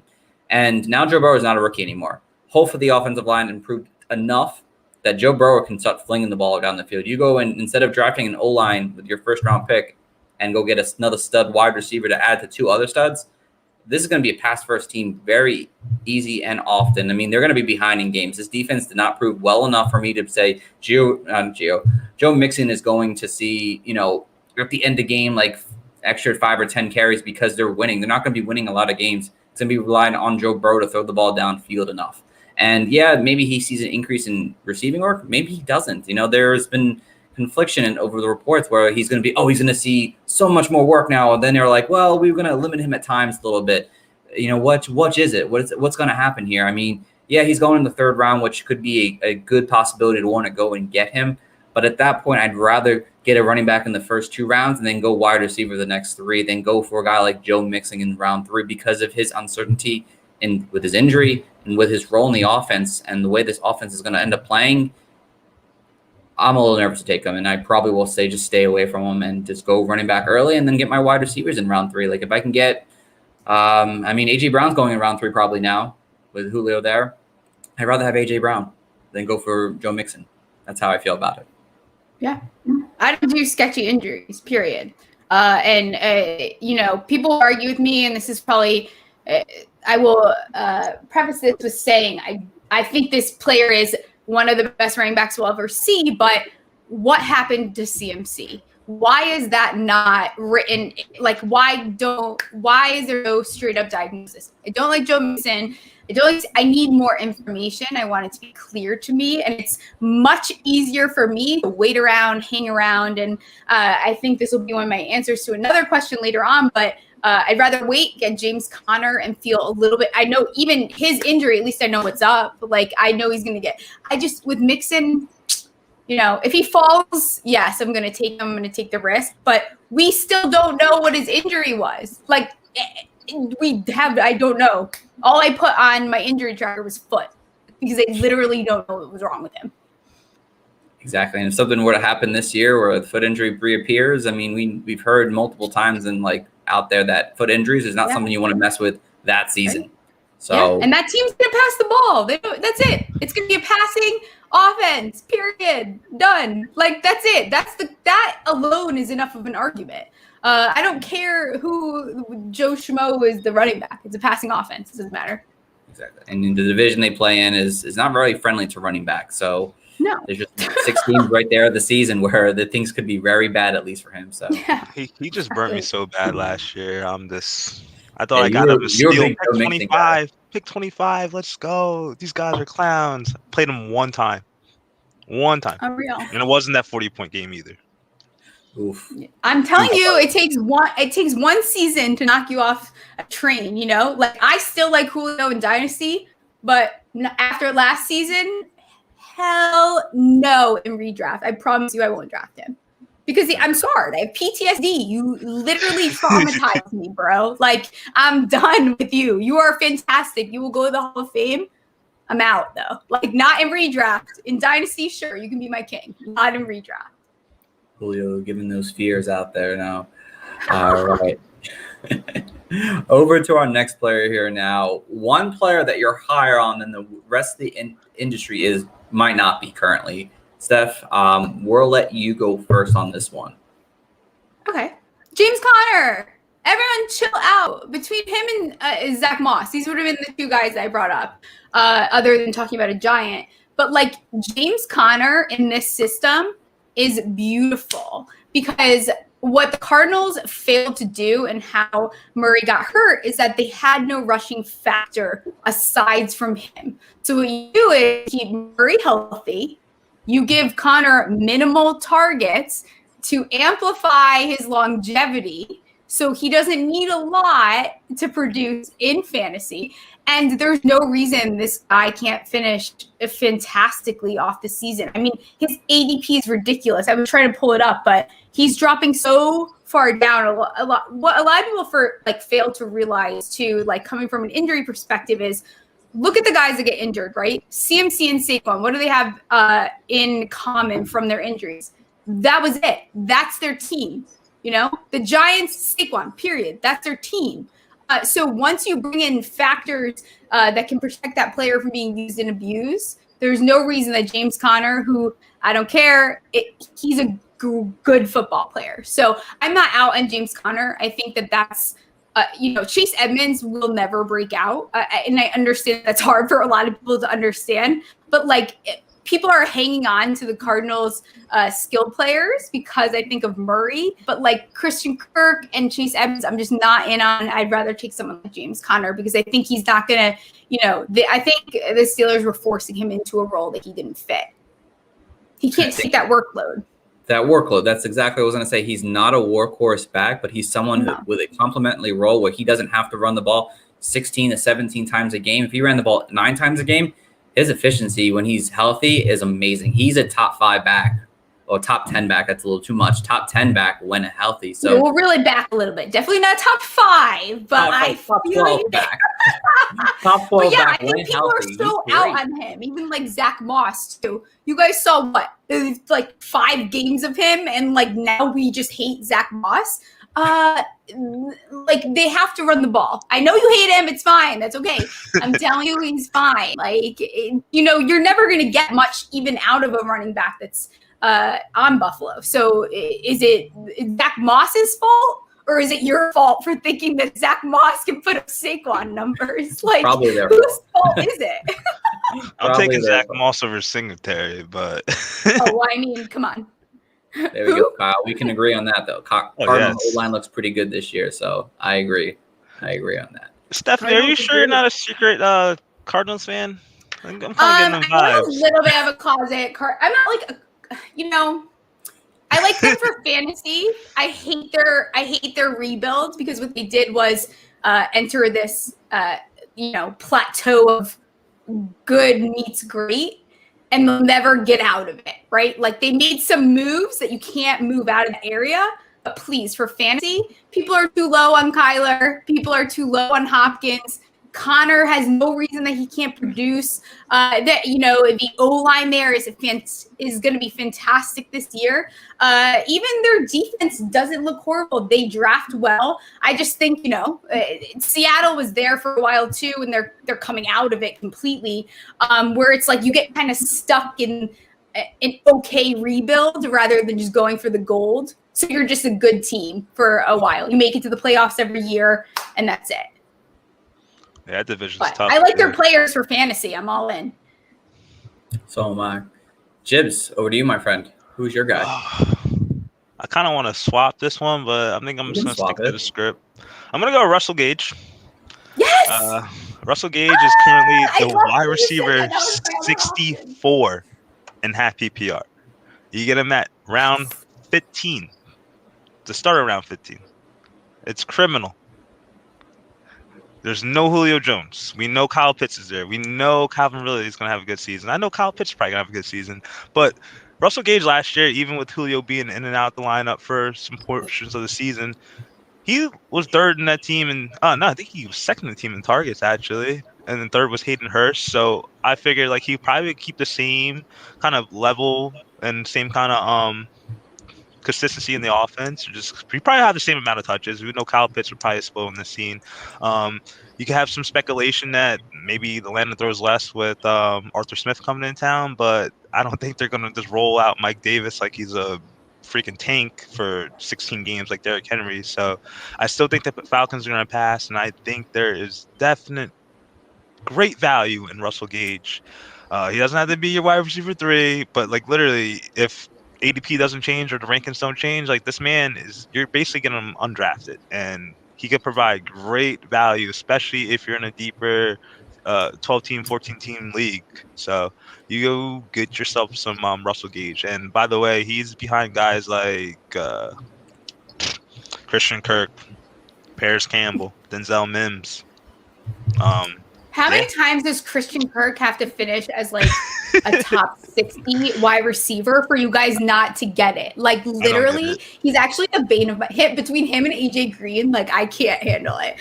And now Joe Burrow is not a rookie anymore. Hopefully the offensive line improved enough that Joe Burrow can start flinging the ball down the field. You go and instead of drafting an O-line with your first-round pick and go get another stud wide receiver to add to 2 other studs, this is going to be a pass-first team very easy and often. They're going to be behind in games. This defense did not prove well enough for me to say Joe Mixon is going to see, at the end of the game, like extra 5 or 10 carries because they're winning. They're not going to be winning a lot of games. It's going to be relying on Joe Burrow to throw the ball downfield enough. And yeah, maybe he sees an increase in receiving work. Maybe he doesn't. There's been confliction over the reports where he's going to see so much more work now. And then they're like, well, we're going to limit him at times a little bit. What is it? What's going to happen here? I mean, yeah, he's going in the third round, which could be a good possibility to want to go and get him. But at that point, I'd rather get a running back in the first 2 rounds and then go wide receiver the next 3, then go for a guy like Joe Mixon in round 3 because of his uncertainty with his injury and with his role in the offense and the way this offense is going to end up playing. I'm a little nervous to take him, and I probably will say just stay away from him and just go running back early and then get my wide receivers in round 3. Like if I can get, A.J. Brown's going in round 3 probably now with Julio there. I'd rather have A.J. Brown than go for Joe Mixon. That's how I feel about it. Yeah. I don't do sketchy injuries, period. People argue with me, and this is probably, I will preface this with saying I think this player is one of the best running backs we'll ever see, but what happened to CMC? Why is that not written? Like, why is there no straight up diagnosis? I don't like Joe Mixon. I need more information. I want it to be clear to me. And it's much easier for me to wait around, hang around. And I think this will be one of my answers to another question later on. But I'd rather wait, get James Conner and feel a little bit. I know even his injury, at least I know what's up. Like, I know he's going to get. With Mixon, if he falls, yes, I'm going to take him. I'm going to take the risk. But we still don't know what his injury was. Like, I don't know. All I put on my injury tracker was foot because I literally don't know what was wrong with him. Exactly. And if something were to happen this year where a foot injury reappears, I mean, we've heard multiple times out there that foot injuries is not something you want to mess with that season. Right. So, and that team's going to pass the ball. That's it. It's going to be a passing offense, period. Done. Like, that's it. That alone is enough of an argument. I don't care who Joe Schmo is the running back. It's a passing offense. It doesn't matter. Exactly. And the division they play in is not very friendly to running back. So no, there's just 6 teams right there of the season where the things could be very bad, at least for him. So he just burnt me so bad last year. I thought I got up a steal. Pick 25. Pick 25. Let's go. These guys are clowns. Played them one time. Unreal. And it wasn't that 40-point game either. Oof. I'm telling you, it takes one season to knock you off a train, Like, I still like Julio in Dynasty, but after last season, hell no in redraft. I promise you I won't draft him. Because I'm sorry, I have PTSD. You literally traumatized me, bro. Like, I'm done with you. You are fantastic. You will go to the Hall of Fame. I'm out, though. Like, not in redraft. In Dynasty, sure, you can be my king. Not in redraft. Julio giving those fears out there now. All right. Over to our next player here now. One player that you're higher on than the rest of the industry might not be currently. Steph, we'll let you go first on this one. Okay. James Conner. Everyone chill out. Between him and Zach Moss, these would have been the 2 guys that I brought up, other than talking about a giant. But, like, James Conner in this system is beautiful because what the Cardinals failed to do and how Murray got hurt is that they had no rushing factor aside from him. So what you do is keep Murray healthy. You give Conner minimal targets to amplify his longevity so he doesn't need a lot to produce in fantasy. And there's no reason this guy can't finish fantastically off the season. I mean, his ADP is ridiculous. I was trying to pull it up, but he's dropping so far down. A lot. What a lot of people fail to realize too, like coming from an injury perspective, is look at the guys that get injured, right? CMC and Saquon. What do they have in common from their injuries? That was it. That's their team. The Giants, Saquon. Period. That's their team. So once you bring in factors that can protect that player from being used and abused, there's no reason that James Conner, who I don't care, he's a good football player. So I'm not out on James Conner. I think that's, Chase Edmonds will never break out. And I understand that's hard for a lot of people to understand. But people are hanging on to the Cardinals' skill players because I think of Murray. But Christian Kirk and Chase Edmonds, I'm just not in on. I'd rather take someone like James Conner because I think he's not going to, I think the Steelers were forcing him into a role that he didn't fit. He can't take that workload. that workload. That's exactly what I was going to say. He's not a workhorse back, but he's someone who, with a complementary role where he doesn't have to run the ball 16 to 17 times a game. If he ran the ball 9 times a game, his efficiency when he's healthy is amazing. He's a top 5 back. Or top 10 back, that's a little too much. Top 10 back when healthy. So we'll really back a little bit. Definitely not top 5, but top 12 back. Top 12 yeah, back I think people are so out on him. Even like Zach Moss too. You guys saw what? Like 5 games of him, and like now we just hate Zach Moss. Like they have to run the ball. I know you hate him. It's fine. That's okay. I'm telling you, he's fine. Like you're never gonna get much even out of a running back that's on Buffalo. So is it Zach Moss's fault, or is it your fault for thinking that Zach Moss can put up Saquon numbers? Like, probably their whose fault is it? I'm taking Zach Moss over Singletary, but well, I mean, come on. There we go, Kyle. We can agree on that, though. Cardinals O-line looks pretty good this year, so I agree. I agree on that. Stephanie, are you sure you're not a secret Cardinals fan? I'm kind of getting them vibes. I'm a little bit of a closet I'm not like I like them for fantasy. I hate their rebuild because what they did was enter this plateau of good meets great, and they'll never get out of it, right? Like they made some moves that you can't move out of the area, but please, for fantasy, people are too low on Kyler. People are too low on Hopkins. Connor has no reason that he can't produce. The O-line there is going to be fantastic this year. Even their defense doesn't look horrible. They draft well. I just think Seattle was there for a while too, and they're coming out of it completely. Where it's like you get kind of stuck in an okay rebuild rather than just going for the gold. So you're just a good team for a while. You make it to the playoffs every year, and that's it. Yeah, that division's tough. I like their players for fantasy. I'm all in. So am I. Jibs, over to you, my friend. Who's your guy? I kind of want to swap this one, but I think I'm just going to stick to the script. I'm going to go Russell Gage. Yes! Russell Gage is currently the wide receiver 64 in half PPR. You get him at round 15. To start around 15. It's criminal. There's no Julio Jones. We know Kyle Pitts is there. We know Calvin Ridley is going to have a good season. I know Kyle Pitts is probably going to have a good season. But Russell Gage last year, even with Julio being in and out the lineup for some portions of the season, he was third in that team. And I think he was second in the team in targets, actually. And then third was Hayden Hurst. So I figured like he probably would keep the same kind of level and same kind of consistency in the offense. We probably have the same amount of touches. We know Kyle Pitts would probably explode in the scene. You can have some speculation that maybe the Atlanta throws less with Arthur Smith coming in town, but I don't think they're going to just roll out Mike Davis like he's a freaking tank for 16 games like Derrick Henry. So I still think that the Falcons are going to pass, and I think there is definite great value in Russell Gage. He doesn't have to be your wide receiver 3, but like literally if ADP doesn't change or the rankings don't change, like this man you're basically getting him undrafted, and he could provide great value, especially if you're in a deeper 12-team, 14-team league. So you go get yourself some Russell Gage. And by the way, he's behind guys like Christian Kirk, Paris Campbell, Denzel Mims. How many times does Christian Kirk have to finish as like a top 60 wide receiver for you guys not to get it? Like literally, he's actually the bane of my hit between him and AJ Green. Like I can't handle it.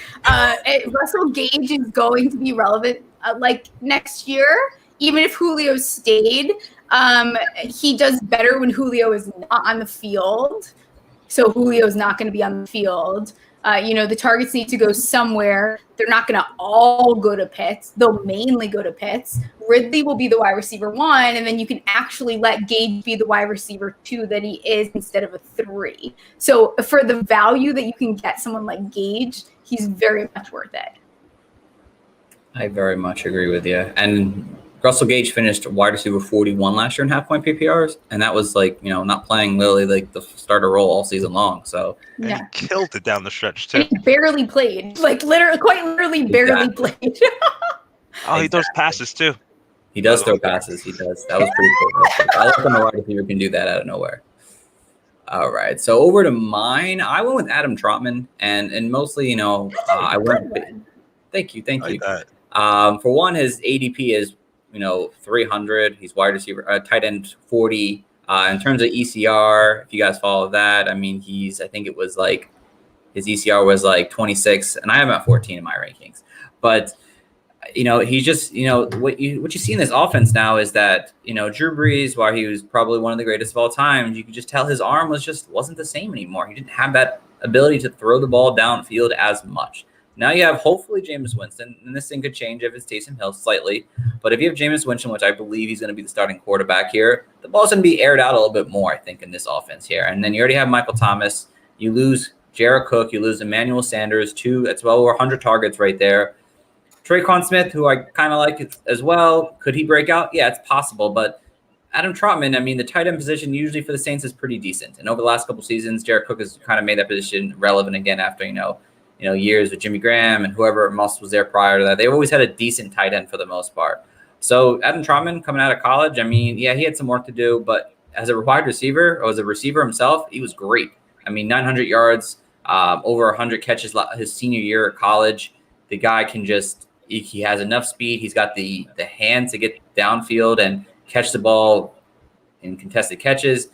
Russell Gage is going to be relevant like next year, even if Julio stayed. He does better when Julio is not on the field. So Julio is not going to be on the field. The targets need to go somewhere. They're not going to all go to Pitts. They'll mainly go to Pitts. Ridley will be the wide receiver 1, and then you can actually let Gage be the wide receiver 2 that he is instead of a 3. So for the value that you can get someone like Gage, he's very much worth it. I very much agree with you. And Russell Gage finished wide receiver 41 last year in half-point PPRs, and that was like, not playing literally like the starter role all season long. So he killed it down the stretch too. And he barely played, like quite literally barely played. He throws passes too. He does throw passes. He does. That was pretty cool. I like when a wide receiver can do that out of nowhere. All right. So over to mine. I went with Adam Trotman, and mostly, I went. Thank you. I like that. For one, his ADP is 300. He's wide receiver, tight end 40. In terms of ECR, if you guys follow that, I mean, I think it was like his ECR was like 26, and I have him at 14 in my rankings. But he's just, what you see in this offense now is that, Drew Brees, while he was probably one of the greatest of all time, you could just tell his arm wasn't the same anymore. He didn't have that ability to throw the ball downfield as much. Now you have hopefully Jameis Winston, and this thing could change if it's Taysom Hill slightly. But if you have Jameis Winston, which I believe he's going to be the starting quarterback here, the ball's going to be aired out a little bit more, I think, in this offense here. And then you already have Michael Thomas. You lose Jared Cook. You lose Emmanuel Sanders, that's well over 100 targets right there. Traquan Smith, who I kind of like as well. Could he break out? Yeah, it's possible. But Adam Trotman, I mean, the tight end position usually for the Saints is pretty decent. And over the last couple seasons, Jared Cook has kind of made that position relevant again after, years with Jimmy Graham and whoever else was there prior to that. They've always had a decent tight end for the most part. So Adam Trotman coming out of college, I mean, yeah, he had some work to do, but as a wide receiver or as a receiver himself, he was great. I mean, 900 yards, over 100 catches his senior year at college. The guy can he has enough speed. He's got the hand to get downfield and catch the ball in contested catches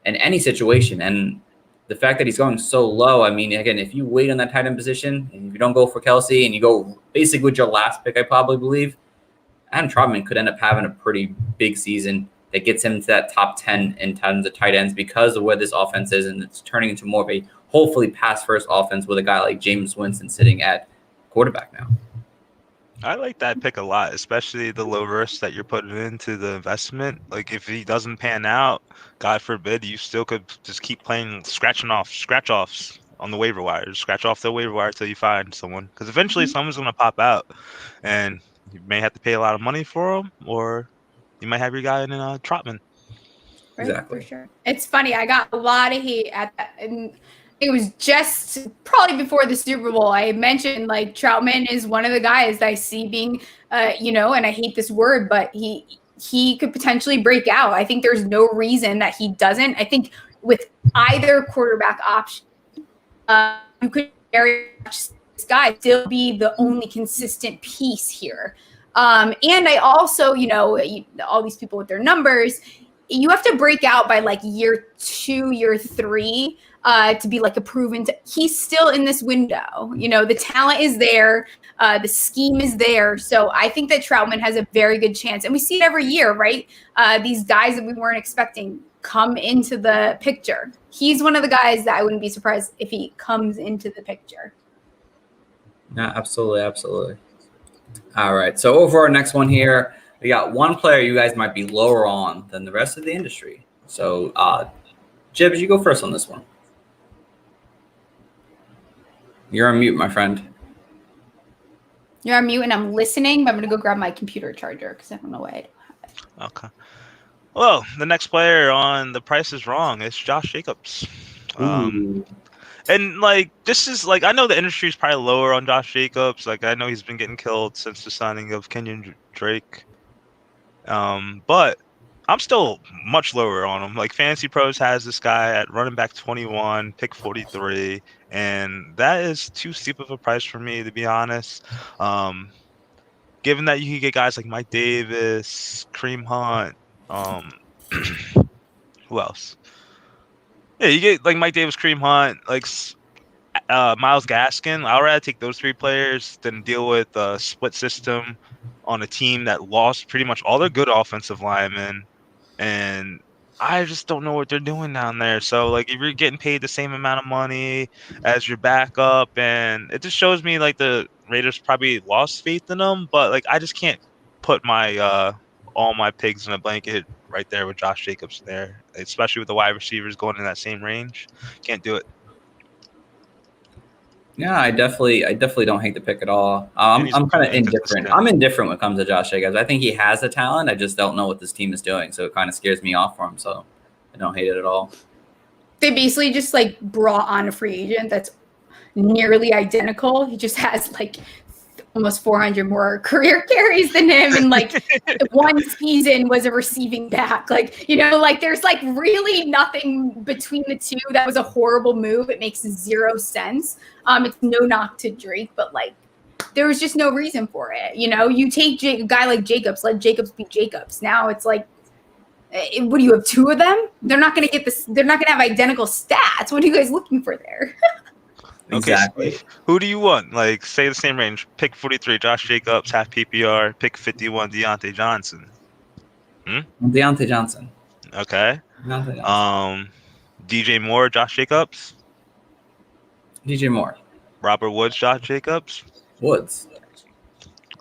in any situation. And the fact that he's going so low, I mean, again, if you wait on that tight end position and if you don't go for Kelsey and you go basically with your last pick, I probably believe, Adam Trotman could end up having a pretty big season that gets him to that top 10 in terms of tight ends because of where this offense is. And it's turning into more of a hopefully pass-first offense with a guy like Jameis Winston sitting at quarterback now. I like that pick a lot, especially the low risk that you're putting into the investment. Like if he doesn't pan out, God forbid, you still could just keep playing scratch-offs on the waiver wire. Scratch off the waiver wire till you find someone, because eventually someone's going to pop out, and you may have to pay a lot of money for them, or you might have your guy in Trotman. Right, exactly. For sure. It's funny. I got a lot of hate at that. And it was just probably before the Super Bowl. I mentioned like Troutman is one of the guys that I see being, and I hate this word, but he could potentially break out. I think there's no reason that he doesn't. I think with either quarterback option, you could very much this guy still be the only consistent piece here. And I also, all these people with their numbers, you have to break out by like year 2, year 3 to be like a proven. He's still in this window. The talent is there. The scheme is there. So I think that Troutman has a very good chance. And we see it every year, right? These guys that we weren't expecting come into the picture. He's one of the guys that I wouldn't be surprised if he comes into the picture. Yeah, absolutely. Absolutely. All right. So over our next one here, we got one player you guys might be lower on than the rest of the industry. So, Jibbs, you go first on this one. You're on mute, my friend. You're on mute, and I'm listening, but I'm going to go grab my computer charger because I don't know why I don't have it. Okay. Well, the next player on The Price is Wrong is Josh Jacobs. And this is I know the industry is probably lower on Josh Jacobs. I know he's been getting killed since the signing of Kenyon Drake. But I'm still much lower on him. Fantasy Pros has this guy at running back 21, pick 43, and that is too steep of a price for me, to be honest. Given that you can get guys like Mike Davis, Kareem Hunt, who else? Yeah, you get Mike Davis, Kareem Hunt, Myles Gaskin. I'd rather take those 3 players than deal with a split system on a team that lost pretty much all their good offensive linemen, and I just don't know what they're doing down there. So if you're getting paid the same amount of money as your backup, and it just shows me the Raiders probably lost faith in them. But I just can't put my all my pigs in a blanket right there with Josh Jacobs there, especially with the wide receivers going in that same range. Can't do it. Yeah, I definitely don't hate the pick at all. I'm kind of indifferent. I'm indifferent when it comes to Josh Jacobs. I think he has the talent. I just don't know what this team is doing, so it kind of scares me off for him. So I don't hate it at all. They basically just brought on a free agent that's nearly identical. He just has almost 400 more career carries than him, and like one season was a receiving back. Like, like there's like really nothing between the two. That was a horrible move. It makes zero sense. It's no knock to Drake, but like there was just no reason for it. You take a guy like Jacobs, let Jacobs be Jacobs. Now it's like, what do you have, two of them? They're not going to get this. They're not going to have identical stats. What are you guys looking for there? Exactly. Okay, so who do you want? Like, say the same range. Pick 43, Josh Jacobs, half PPR. Pick 51, Deontay Johnson. Deontay Johnson. Okay. Deontay Johnson. DJ Moore, Josh Jacobs. DJ Moore. Robert Woods, Josh Jacobs. Woods.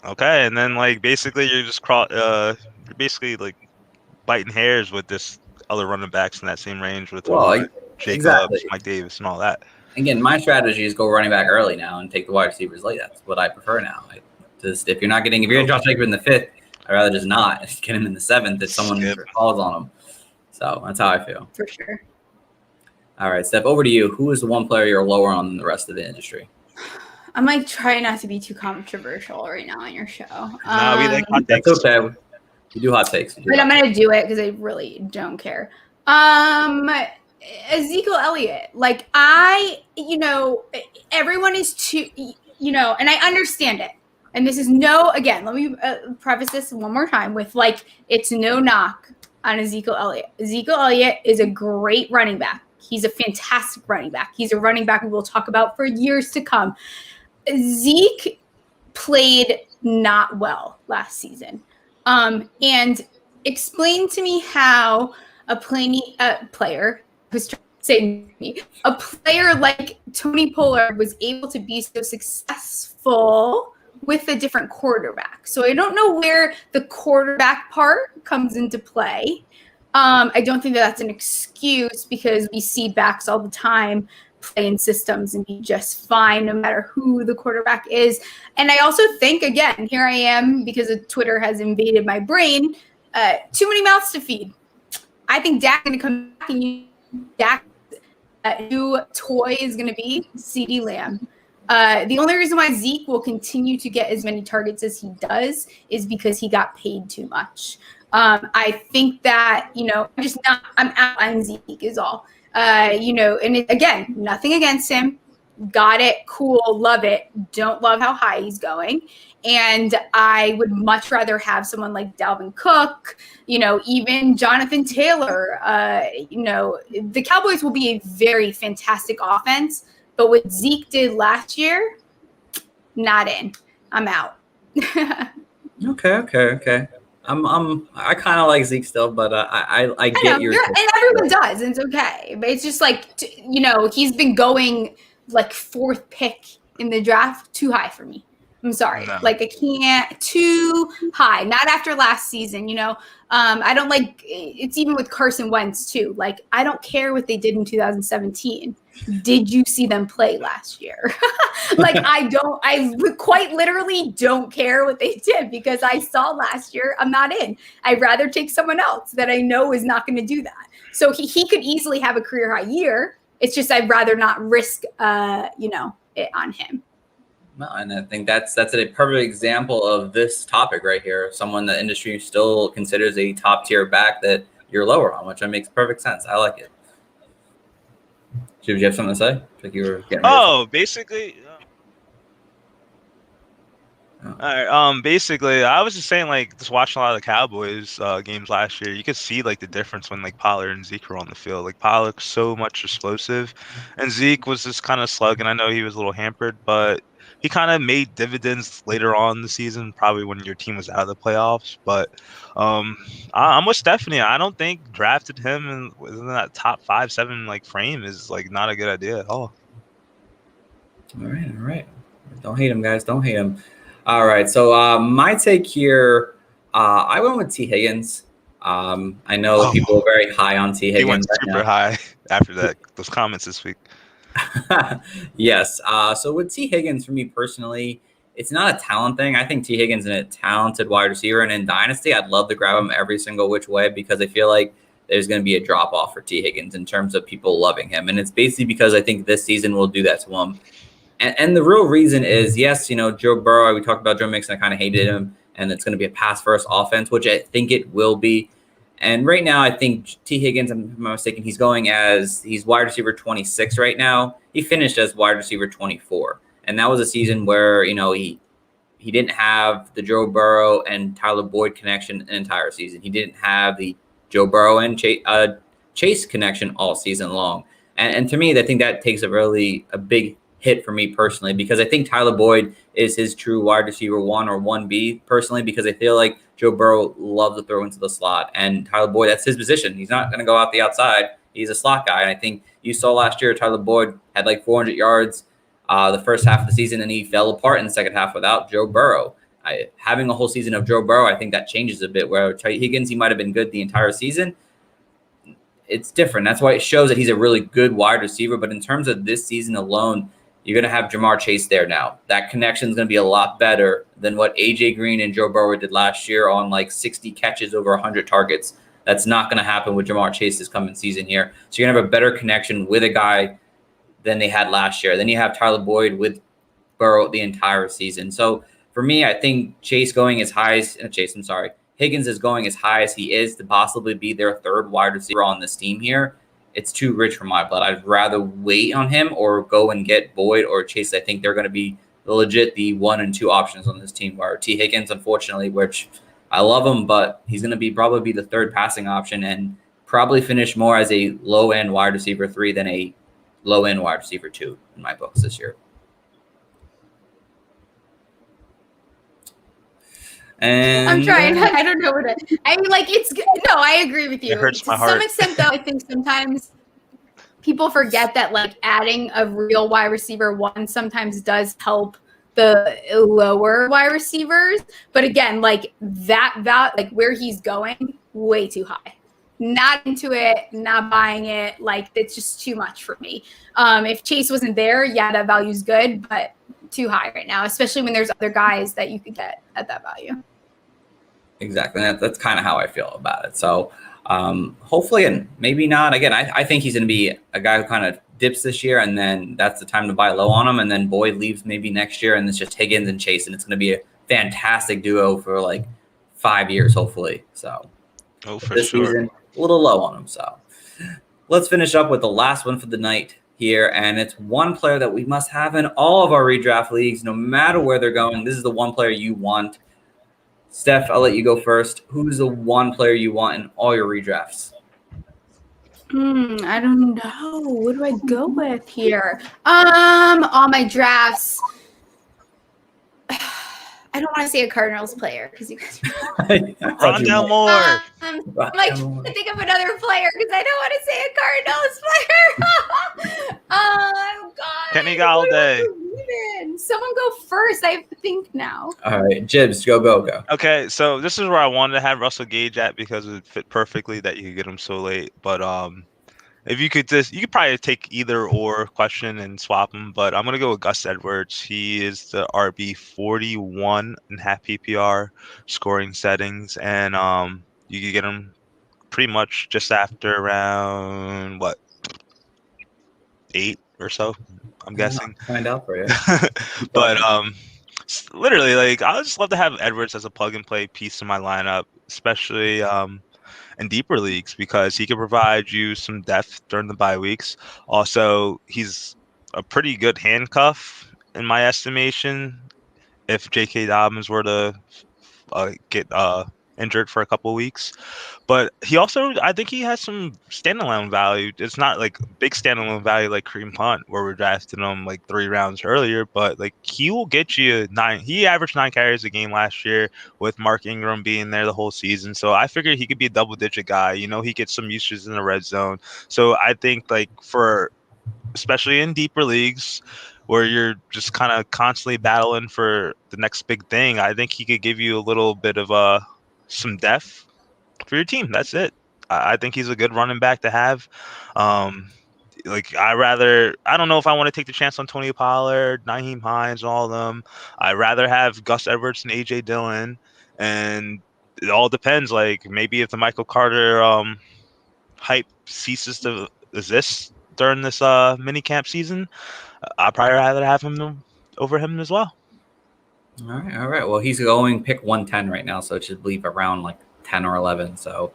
Okay, and then like basically you're just you're basically like biting hairs with this other running backs in that same range with Jacobs, exactly. Mike Davis, and all that. Again, my strategy is go running back early now and take the wide receivers late. That's what I prefer now. If you're getting Josh Jacobs in the 5th, I'd rather just not get him in the 7th if someone calls on him. So that's how I feel. For sure. All right, Steph, over to you. Who is the one player you're lower on than the rest of the industry? I'm like trying not to be too controversial right now on your show. No, we like hot takes. That's okay. You do hot takes. But I'm going to do it because I really don't care. Ezekiel Elliott. Like everyone is too, and I understand it. And this is again, let me preface this one more time with like, it's no knock on Ezekiel Elliott. Ezekiel Elliott is a great running back. He's a fantastic running back. He's a running back we will talk about for years to come. Zeke played not well last season. And explain to me how a player who's trying to say me, a player like Tony Pollard was able to be so successful with a different quarterback. So I don't know where the quarterback part comes into play. I don't think that's an excuse because we see backs all the time play in systems and be just fine no matter who the quarterback is. And I also think, again, here I am because Twitter has invaded my brain, too many mouths to feed. I think Dak's going to come back and Dak's new toy is going to be CeeDee Lamb. The only reason why Zeke will continue to get as many targets as he does is because he got paid too much. I think that, I'm out on Zeke is all. And again, nothing against him. Got it. Cool. Love it. Don't love how high he's going. And I would much rather have someone like Dalvin Cook, even Jonathan Taylor. The Cowboys will be a very fantastic offense, but what Zeke did last year, not in. I'm out. Okay. I kind of like Zeke still, but I get your. And everyone does, and it's okay. But it's just like he's been going like 4th pick in the draft, too high for me. I'm sorry, like I can't, too high. Not after last season. I don't like. It's even with Carson Wentz too. Like I don't care what they did in 2017. Did you see them play last year? Like I quite literally don't care what they did because I saw last year. I'm not in. I'd rather take someone else that I know is not going to do that. So he could easily have a career high year. It's just I'd rather not risk it on him. No, and I think that's a perfect example of this topic right here. Someone the industry still considers a top tier back that you're lower on, which makes perfect sense. I like it. Did you have something to say? Like you were getting basically. All right. Basically, I was just saying, like, just watching a lot of the Cowboys games last year, you could see like the difference when like Pollard and Zeke were on the field. Like Pollard's so much explosive, and Zeke was just kind of slug. And I know he was a little hampered, but he kind of made dividends later on in the season, probably when your team was out of the playoffs. But I'm with Stephanie. I don't think drafted him within that top 5-7 like frame is like not a good idea at all. All right. Don't hate him, guys. Don't hate him. All right. So my take here, I went with T. Higgins. I know people are very high on T. Higgins. He went super high after those comments this week. Yes. So with T. Higgins, for me personally, it's not a talent thing. I think T. Higgins is a talented wide receiver. And in Dynasty, I'd love to grab him every single which way because I feel like there's going to be a drop-off for T. Higgins in terms of people loving him. And it's basically because I think this season will do that to him. And the real reason is, yes, Joe Burrow, we talked about Joe Mixon, I kind of hated him, and it's going to be a pass-first offense, which I think it will be. And right now, I think T. Higgins, if I'm not mistaken, he's wide receiver 26 right now. He finished as wide receiver 24. And that was a season where, he didn't have the Joe Burrow and Tyler Boyd connection an entire season. He didn't have the Joe Burrow and Chase connection all season long. And to me, I think that takes a big hit for me personally, because I think Tyler Boyd is his true wide receiver 1 or 1B personally, because I feel like Joe Burrow loves to throw into the slot, and Tyler Boyd, that's his position. He's not going to go out the outside. He's a slot guy. And I think you saw last year, Tyler Boyd had like 400 yards the first half of the season, and he fell apart in the second half without Joe Burrow. Having a whole season of Joe Burrow, I think that changes a bit, where T. Higgins, he might have been good the entire season. It's different. That's why it shows that he's a really good wide receiver. But in terms of this season alone, you're going to have Jamar Chase there now. That connection is going to be a lot better than what A.J. Green and Joe Burrow did last year on like 60 catches over 100 targets. That's not going to happen with Jamar Chase this coming season here. So you're going to have a better connection with a guy than they had last year. Then you have Tyler Boyd with Burrow the entire season. So for me, I think Higgins is going as high as he is to possibly be their third wide receiver on this team here. It's too rich for my blood. I'd rather wait on him or go and get Boyd or Chase. I think they're going to be legit the 1 and 2 options on this team, where T. Higgins, unfortunately, which I love him, but he's going to probably be the third passing option and probably finish more as a low-end wide receiver 3 than a low-end wide receiver 2 in my books this year. And I'm trying. I don't know what I mean. Like, it's good. No, I agree with you. It hurts my to heart. some extent, though, I think sometimes people forget that like adding a real wide receiver 1 sometimes does help the lower wide receivers. But again, like like where he's going, way too high. Not into it, not buying it. Like, it's just too much for me. If Chase wasn't there, yeah, that value's good, but too high right now, especially when there's other guys that you could get at that value. Exactly. That's kind of how I feel about it. So hopefully, and maybe not. Again, I think he's going to be a guy who kind of dips this year, and then that's the time to buy low on him. And then Boyd leaves maybe next year, and it's just Higgins and Chase, and it's going to be a fantastic duo for like 5 years, hopefully. So for this sure. season, a little low on him. So let's finish up with the last one for the night here, and it's one player that we must have in all of our redraft leagues, no matter where they're going. This is the one player you want. Steph, I'll let you go first. Who's the one player you want in all your redrafts? I don't know. What do I go with here? All my drafts. I don't want to say a Cardinals player because you guys. Rondell Moore. I'm like trying to think of another player because I don't want to say a Cardinals player. Oh God! Kenny Galladay. Someone go first. I have to think now. All right, Jibs, go. Okay, so this is where I wanted to have Russell Gage at because it fit perfectly that you could get him so late. But if you could you could probably take either or question and swap him. But I'm gonna go with Gus Edwards. He is the RB 41 in half PPR scoring settings, and you could get him pretty much just after around 8 or so. I'm guessing. Find out for you. But literally, like, I would just love to have Edwards as a plug and play piece in my lineup, especially in deeper leagues, because he can provide you some depth during the bye weeks. Also, he's a pretty good handcuff in my estimation if J.K. Dobbins were to get injured for a couple of weeks. But he also, I think he has some standalone value. It's not like big standalone value like Kareem Hunt, where we're drafting him like 3 rounds earlier, but like he will get you 9. He averaged 9 carries a game last year with Mark Ingram being there the whole season. So I figured he could be a double-digit guy. You know, he gets some uses in the red zone. So I think, like, for especially in deeper leagues where you're just kind of constantly battling for the next big thing, I think he could give you a little bit of some depth for your team. That's it. I think he's a good running back to have. Like, I don't know if I want to take the chance on Tony Pollard, Nyheim Hines, all of them. I'd rather have Gus Edwards and AJ Dillon, and it all depends. Like, maybe if the Michael Carter hype ceases to exist during this mini camp season, I'd probably rather have him over him as well. All right. Well, he's going pick 110 right now, so it should leave around like 10 or 11. So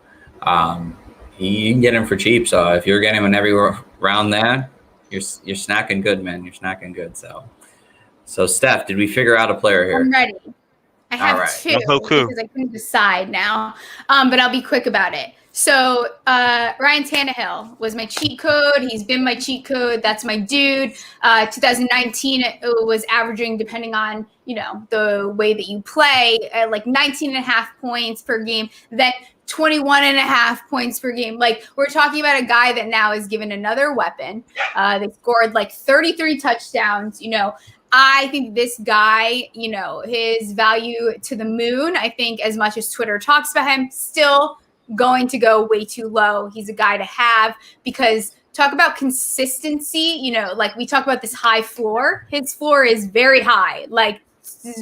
you can get him for cheap. So if you're getting him in every round there, you're snacking good, man. You're snacking good. So Steph, did we figure out a player here? I'm ready. I have right. two because I couldn't decide now, but I'll be quick about it. So Ryan Tannehill was my cheat code. He's been my cheat code. That's my dude. 2019 it was averaging, depending on the way that you play, like 19.5 points per game. Then 21.5 points per game. Like, we're talking about a guy that now is given another weapon. They scored like 33 touchdowns. I think this guy, his value to the moon. I think as much as Twitter talks about him, still going to go way too low. He's a guy to have, because talk about consistency, like we talk about this high floor. His floor is very high, like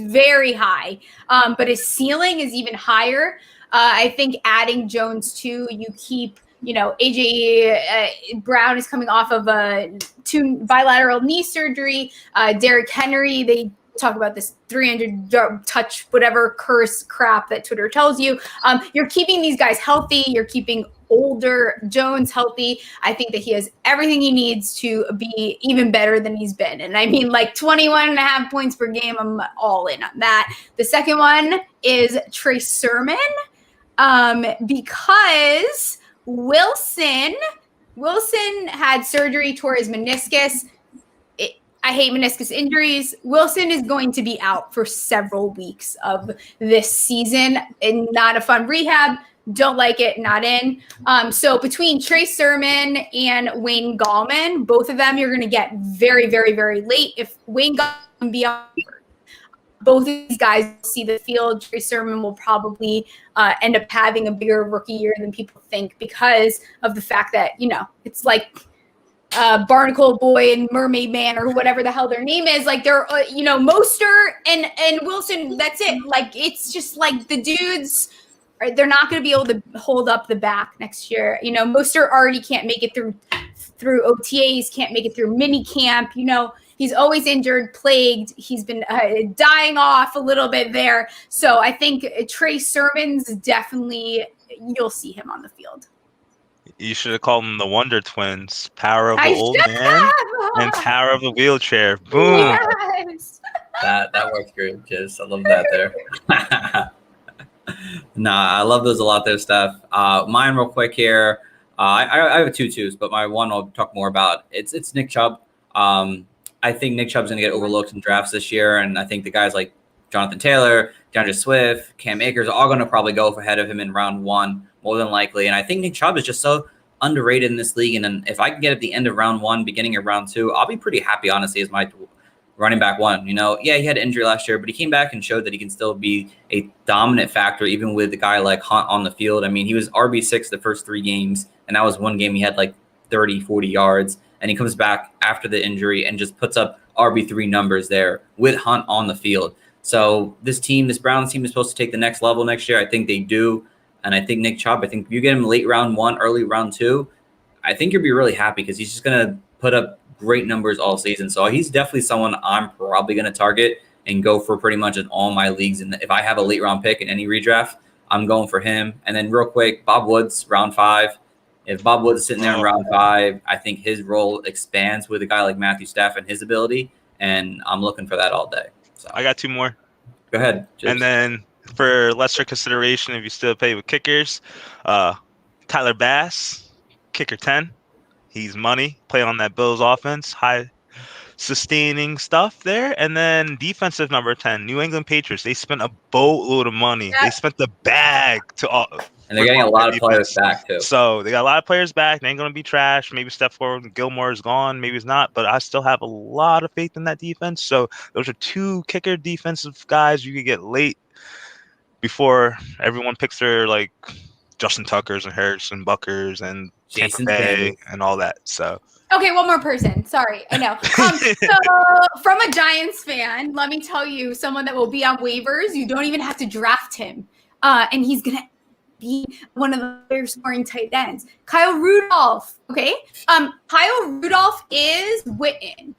very high, but his ceiling is even higher. I think adding Jones too, you keep, AJ Brown is coming off of two bilateral knee surgery. Derrick Henry, they talk about this 300 touch, whatever curse crap that Twitter tells you. You're keeping these guys healthy. You're keeping older Jones healthy. I think that he has everything he needs to be even better than he's been. And I mean, like 21.5 points per game, I'm all in on that. The second one is Trey Sermon, because Wilson had surgery, tore his meniscus. I hate meniscus injuries. Wilson is going to be out for several weeks of this season, and not a fun rehab. Don't like it, not in. So between Trey Sermon and Wayne Gallman, both of them you're going to get very, very, very late. If Wayne Gallman can be on, both of these guys will see the field. Trey Sermon will probably end up having a bigger rookie year than people think, because of the fact that, it's like Barnacle Boy and Mermaid Man or whatever the hell their name is. Like, they're, Mostert and Wilson, that's it. Like, it's just like the dudes, they're not going to be able to hold up the back next year. Mostert already can't make it through OTAs, can't make it through mini camp. He's always injured, plagued. He's been dying off a little bit there. So I think Trey Sermon's definitely, you'll see him on the field. You should have called them the Wonder Twins. Power of the old man and power of the wheelchair. Boom. Yes. That works great, Jizz. I love that there. Nah, I love those a lot there, Steph. Mine real quick here. I have two twos, but my one I'll talk more about. It's Nick Chubb. I think Nick Chubb's going to get overlooked in drafts this year, and I think the guys like Jonathan Taylor, DeAndre Swift, Cam Akers are all going to probably go ahead of him in round one, more than likely. And I think Nick Chubb is just so underrated in this league. And then if I can get at the end of round one, beginning of round two, I'll be pretty happy, honestly, as my running back one. Yeah, he had an injury last year, but he came back and showed that he can still be a dominant factor, even with a guy like Hunt on the field. I mean, he was RB6 the first 3 games, and that was one game he had like 30, 40 yards. And he comes back after the injury and just puts up RB3 numbers there with Hunt on the field. So this Browns team is supposed to take the next level next year. I think they do. And I think Nick Chubb, I think if you get him late round one, early round two, I think you'll be really happy, because he's just going to put up great numbers all season. So he's definitely someone I'm probably going to target and go for pretty much in all my leagues. And if I have a late round pick in any redraft, I'm going for him. And then real quick, Bob Woods, round 5. If Bob Woods is sitting there in round 5, I think his role expands with a guy like Matthew Stafford and his ability. And I'm looking for that all day. So I got 2 more. Go ahead. Jibs. And then for lesser consideration, if you still pay with kickers, Tyler Bass, kicker 10. He's money, playing on that Bills offense, high sustaining stuff there. And then defensive number 10, New England Patriots. They spent a boatload of money. Yeah. They spent the bag to all. And they're getting a lot of players back, too. So they got a lot of players back. They ain't going to be trash. Maybe Stephon Gilmore is gone. Maybe he's not. But I still have a lot of faith in that defense. So those are 2 kicker defensive guys you could get late before everyone picks their, like, Justin Tuckers and Harrison Buckers and Jason Bay and all that. So. Okay, one more person. Sorry, I know. So from a Giants fan, let me tell you, someone that will be on waivers, you don't even have to draft him. And he's going to being one of the higher scoring tight ends. Kyle Rudolph, okay? Kyle Rudolph is Witten.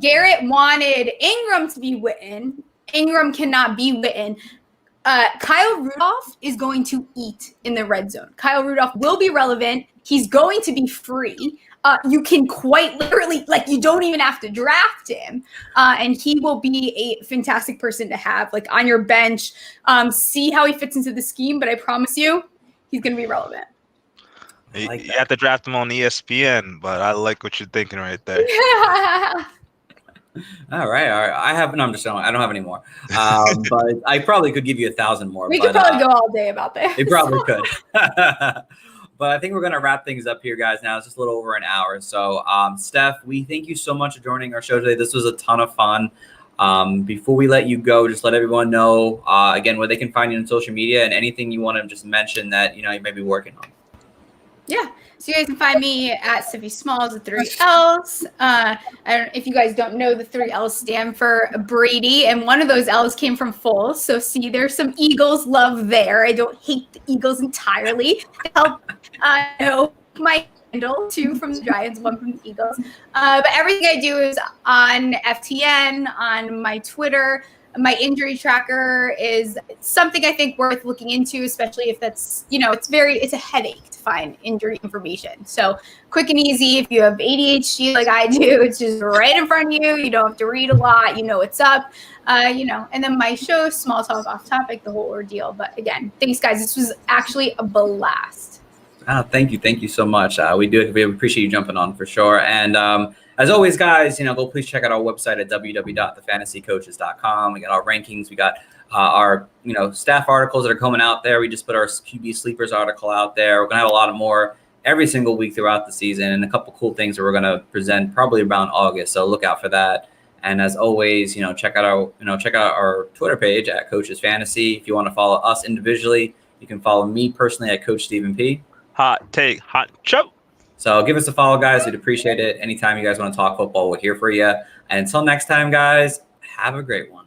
Garrett wanted Ingram to be Witten. Ingram cannot be Witten. Kyle Rudolph is going to eat in the red zone. Kyle Rudolph will be relevant. He's going to be free. You can quite literally, like, you don't even have to draft him. And he will be a fantastic person to have, like, on your bench. See how he fits into the scheme, but I promise you, he's going to be relevant. You have to draft him on ESPN, but I like what you're thinking right there. All right. I have no. I'm just I don't have any more. But I probably could give you 1,000 more. We could probably go all day about this. We probably could. But I think we're gonna wrap things up here, guys. Now it's just a little over an hour. So, Steph, we thank you so much for joining our show today. This was a ton of fun. Before we let you go, just let everyone know again where they can find you on social media and anything you want to just mention that you may be working on. Yeah. So you guys can find me at Stephie Smalls with 3 L's. I don't, if you guys don't know, the 3 L's stand for Brady, and one of those L's came from Foles. So see, there's some Eagles love there. I don't hate the Eagles entirely. I help know my handle, 2 from the Giants, 1 from the Eagles. But everything I do is on FTN, on my Twitter. My injury tracker is something I think worth looking into, especially if that's, it's a headache to find injury information. So quick and easy. If you have ADHD like I do, it's just right in front of you. You don't have to read a lot. You know what's up, and then my show, Small Talk Off Topic, the whole ordeal. But again, thanks guys. This was actually a blast. Thank you. Thank you so much. We appreciate you jumping on for sure. And, as always, guys, go please check out our website at www.thefantasycoaches.com. We got our rankings. We got our, staff articles that are coming out there. We just put our QB sleepers article out there. We're going to have a lot of more every single week throughout the season, and a couple cool things that we're going to present probably around August. So look out for that. And as always, check out our Twitter page at Coaches Fantasy. If you want to follow us individually, you can follow me personally at Coach Stephen P. Hot take, hot show. So give us a follow, guys. We'd appreciate it. Anytime you guys want to talk football, we're here for you. And until next time, guys, have a great one.